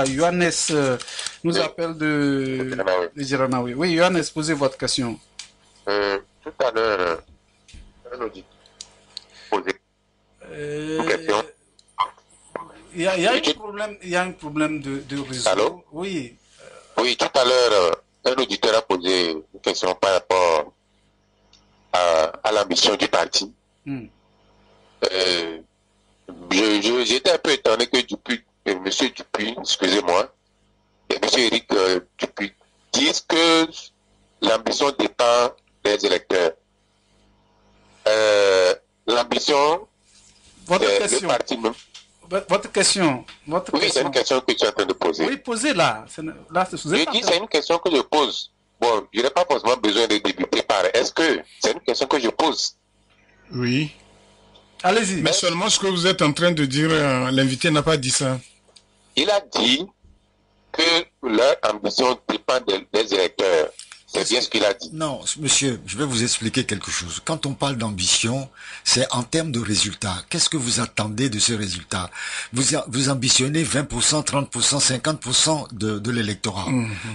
Johannes nous appelle de Giranaoui. Oui, Johannes, posez votre question. Tout à l'heure, un auditeur posait une question. Il y a un problème de réseau. Allô? Oui. Oui, tout à l'heure, un auditeur a posé une question par rapport à l'ambition du parti. J'étais un peu étonné que M. Dupuis, excusez-moi, et M. Éric Dupuis disent que l'ambition dépend des électeurs. L'ambition, le parti même. Votre question. Oui, c'est une question que tu es en train de poser. Oui, posez-la. Je dis, c'est une question que je pose. Bon, je n'ai pas forcément besoin de débuter par. Est-ce que c'est une question que je pose? Oui. Allez-y. Mais seulement ce que vous êtes en train de dire, l'invité n'a pas dit ça. Il a dit que leur ambition dépend des électeurs. C'est bien ce qu'il a dit. Non, monsieur, je vais vous expliquer quelque chose. Quand on parle d'ambition, c'est en termes de résultats. Qu'est-ce que vous attendez de ces résultats? Vous ambitionnez 20%, 30%, 50% de l'électorat.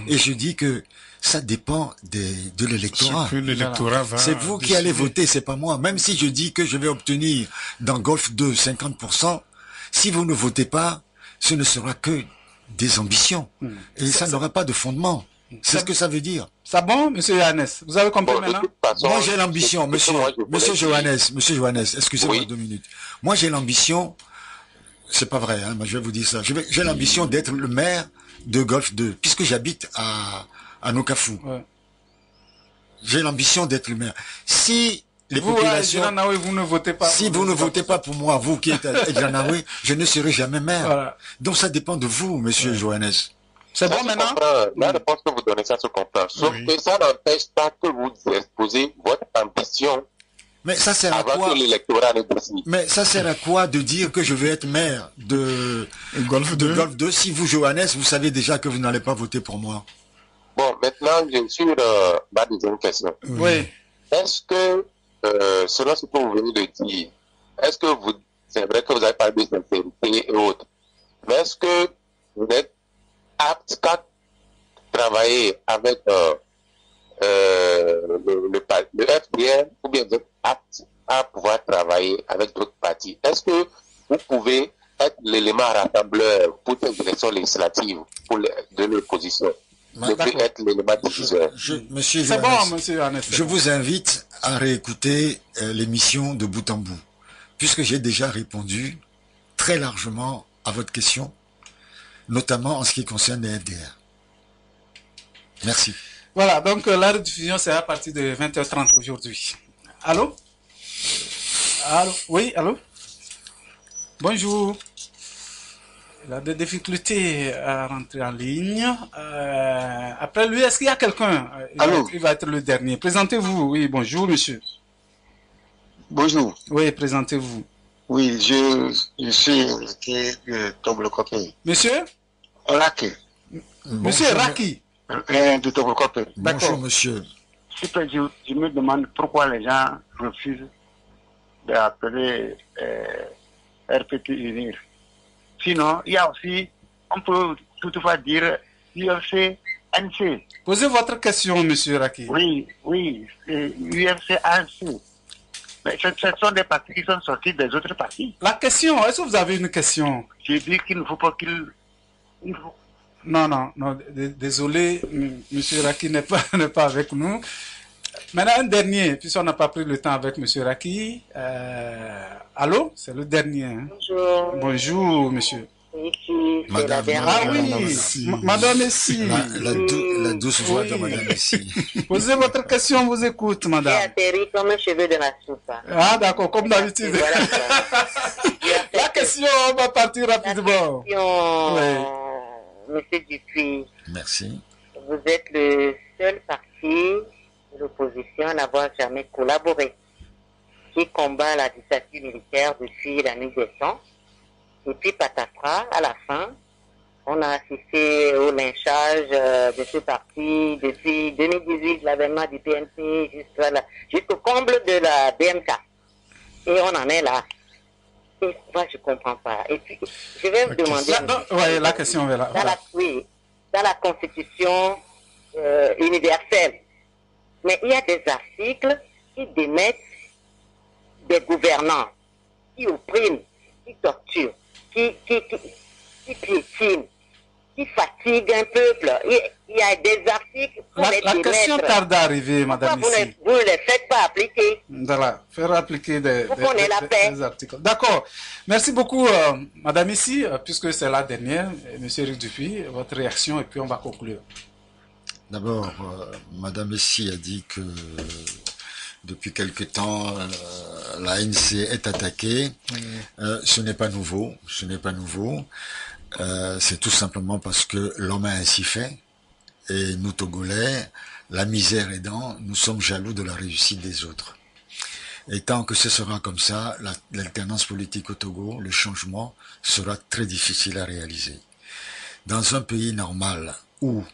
Et je dis que ça dépend de l'électorat. C'est vous qui allez voter, c'est pas moi. Même si je dis que je vais obtenir dans Golfe 2 50%, si vous ne votez pas, ce ne sera que des ambitions. Et ça n'aura pas de fondement. C'est ce que ça veut dire. C'est bon, monsieur Johannes? Vous avez compris maintenant? Moi, j'ai l'ambition, monsieur Johannes, excusez-moi 2 minutes. Moi, j'ai l'ambition, c'est pas vrai, hein, mais je vais vous dire ça. J'ai l'ambition d'être le maire de Golfe 2, puisque j'habite à Nokafou. J'ai l'ambition d'être le maire. Si les populations, vous ne votez pas. Si vous ne votez pas pour moi, vous qui êtes à Djanaoui, je ne serai jamais maire. Voilà. Donc ça dépend de vous, monsieur Johannes. C'est bon maintenant? La réponse que vous donnez, ça se comprend. Sauf que ça n'empêche pas que vous exposez votre ambition Mais ça sert à avant quoi? que l'électorat ne décide. Mais ça sert à quoi de dire que je vais être maire de Golfe 2. Golfe 2 si vous, Johannes, vous savez déjà que vous n'allez pas voter pour moi? Bon, maintenant, sur ma deuxième question. Oui. Est-ce que, selon ce que vous venez de dire, est-ce que c'est vrai que vous avez parlé de sincérité et autres, mais est-ce que vous êtes apte à travailler avec le FDR, ou bien vous êtes apte à pouvoir travailler avec d'autres partis? Est-ce que vous pouvez être l'élément rassembleur pour les élections législatives de l'opposition? Ne plus être l'élément diviseur. Monsieur C'est Johannes, bon, monsieur Johannes. je vous invite à réécouter l'émission de bout en bout, puisque j'ai déjà répondu très largement à votre question, notamment en ce qui concerne les FDR. Merci. Voilà, donc la rediffusion, c'est à partir de 20h30 aujourd'hui. Allô? Allô? Oui, allô? Bonjour. Il a des difficultés à rentrer en ligne. Après lui, est-ce qu'il y a quelqu'un? Il va être le dernier. Présentez-vous. Oui, bonjour, monsieur. Bonjour. Oui, présentez-vous. Oui, je suis Double Copé. Monsieur? Raki. Monsieur Raki. De Double Copé. Bonjour, monsieur. Je me demande pourquoi les gens refusent d'appeler RPT Unir. Sinon, il y a aussi, on peut toutefois dire UFC ANC. Posez votre question, monsieur Raki. Oui, UFC ANC. Mais ce sont des partis qui sont sortis des autres partis. La question, est-ce que vous avez une question? J'ai dit qu'il ne faut pas qu'il... Non, désolé, monsieur Raki n'est pas avec nous. Maintenant, un dernier, puisqu'on n'a pas pris le temps avec monsieur Raki. Allô? C'est le dernier. Hein? Bonjour. Bonjour, monsieur. Ici, Madame, Madame Messi. La douce voix de Madame Messi. Posez votre question, on vous écoute, madame. J'ai atterri comme un cheveu de la soupe. Ah, d'accord, comme d'habitude. Voilà, la question, on va partir rapidement. La question, monsieur Dupuis. Merci. Vous êtes le seul parti de l'opposition à n'avoir jamais collaboré, qui combat la dictature militaire depuis la nuit des temps. Et puis patatras, à la fin, on a assisté au lynchage de ce parti depuis 2018, l'avènement du PNP jusqu'au comble de la BMK. Et on en est là. Et moi, je ne comprends pas. Et puis, je vais vous demander... la question est là. Dans la Constitution universelle, mais il y a des articles qui démettent des gouvernants, qui oppriment, qui torturent, qui piétinent, qui fatiguent un peuple. Il y a des articles pour les démettre. La question tarde à arriver, madame. Vous ne les faites pas appliquer. Voilà, faire appliquer des articles. D'accord. Merci beaucoup, madame ici, puisque c'est la dernière. Monsieur Rick Dupuis, votre réaction, et puis on va conclure. D'abord, madame Messi a dit que depuis quelque temps, l'ANC est attaquée. Ce n'est pas nouveau. C'est tout simplement parce que l'homme a ainsi fait. Et nous, Togolais, la misère aidant, nous sommes jaloux de la réussite des autres. Et tant que ce sera comme ça, l'alternance politique au Togo, le changement sera très difficile à réaliser. Dans un pays normal où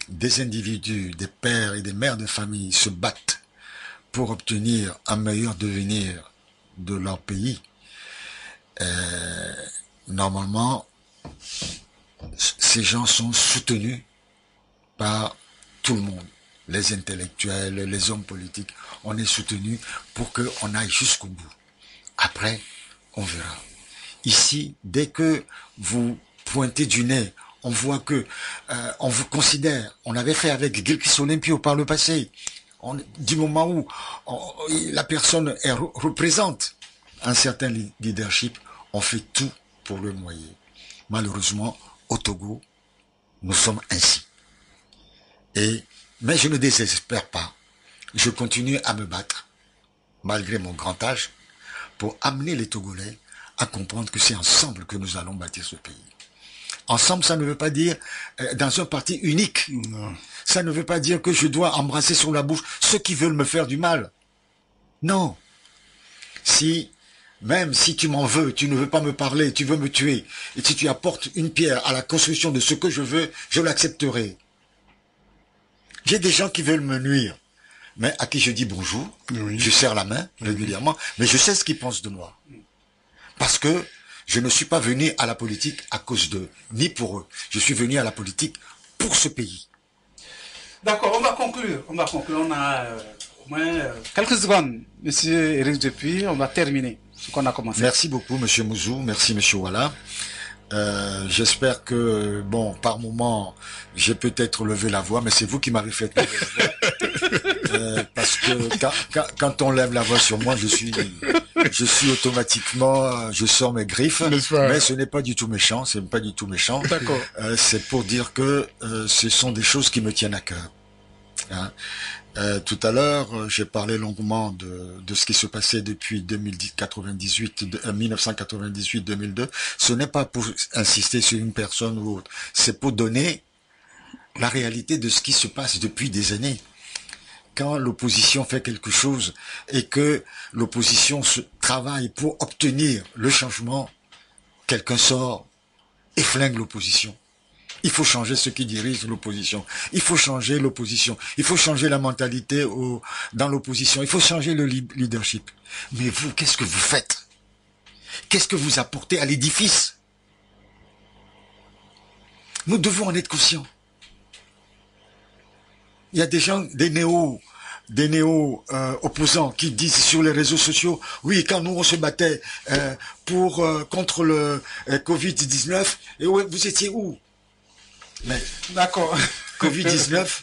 des individus, des pères et des mères de famille se battent pour obtenir un meilleur devenir de leur pays, normalement, ces gens sont soutenus par tout le monde, les intellectuels, les hommes politiques. On est soutenus pour qu'on aille jusqu'au bout. Après, on verra. Ici, dès que vous pointez du nez, on voit que on vous considère. On avait fait avec Gilkis Olympio par le passé. Du moment où la personne représente un certain leadership, on fait tout pour le noyer. Malheureusement, au Togo, nous sommes ainsi. Mais je ne désespère pas. Je continue à me battre, malgré mon grand âge, pour amener les Togolais à comprendre que c'est ensemble que nous allons bâtir ce pays. Ensemble, ça ne veut pas dire dans un parti unique. Non. Ça ne veut pas dire que je dois embrasser sur la bouche ceux qui veulent me faire du mal. Non. Même si tu m'en veux, tu ne veux pas me parler, tu veux me tuer, et si tu apportes une pierre à la construction de ce que je veux, je l'accepterai. J'ai des gens qui veulent me nuire, mais à qui je dis bonjour, je serre la main régulièrement, mais je sais ce qu'ils pensent de moi. Parce que je ne suis pas venu à la politique à cause d'eux, ni pour eux. Je suis venu à la politique pour ce pays. D'accord, on va conclure. On a au moins quelques secondes. Monsieur Éric Dupuy, on va terminer ce qu'on a commencé. Merci beaucoup, Monsieur Mouzou. Merci, Monsieur Ouala. J'espère que, bon, par moment, j'ai peut-être levé la voix, mais c'est vous qui m'avez fait lever la voix. Parce que quand on lève la voix sur moi, je suis automatiquement, je sors mes griffes, mais ce n'est pas du tout méchant, D'accord. C'est pour dire que ce sont des choses qui me tiennent à cœur. Hein. Tout à l'heure, j'ai parlé longuement de ce qui se passait depuis 1998-2002. Ce n'est pas pour insister sur une personne ou autre, c'est pour donner la réalité de ce qui se passe depuis des années. Quand l'opposition fait quelque chose et que l'opposition se travaille pour obtenir le changement, quelqu'un sort et flingue l'opposition. Il faut changer ceux qui dirigent l'opposition. Il faut changer l'opposition. Il faut changer la mentalité dans l'opposition. Il faut changer le leadership. Mais vous, qu'est-ce que vous faites? Qu'est-ce que vous apportez à l'édifice? Nous devons en être conscients. Il y a des gens, des néo-opposants qui disent sur les réseaux sociaux, oui, quand nous on se battait contre le Covid-19, et ouais, vous étiez où? Mais d'accord. Covid-19,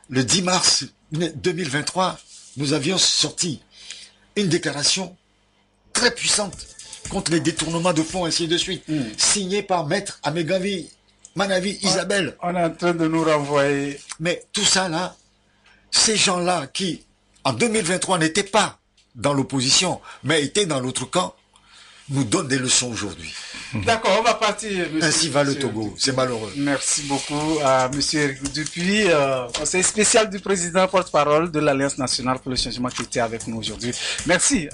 le 10 mars 2023, nous avions sorti une déclaration très puissante contre les détournements de fonds, ainsi de suite, signée par Maître Amégavi, Manavi, Isabelle. On est en train de nous renvoyer. Mais tout ça là, ces gens-là qui, en 2023, n'étaient pas dans l'opposition, mais étaient dans l'autre camp, nous donnent des leçons aujourd'hui. D'accord, on va partir. Ainsi va le Togo, c'est malheureux. Merci beaucoup à monsieur Éric Dupuy, conseiller spécial du président porte-parole de l'Alliance nationale pour le changement qui était avec nous aujourd'hui. Merci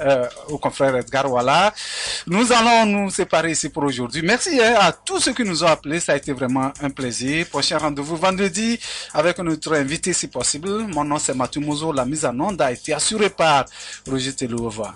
au confrère Edgar Ouala. Nous allons nous séparer ici pour aujourd'hui. Merci à tous ceux qui nous ont appelés, ça a été vraiment un plaisir. Prochain rendez-vous vendredi avec notre invité si possible. Mon nom c'est Mathieu Mozo, la mise en onde a été assurée par Roger Telou. Au revoir.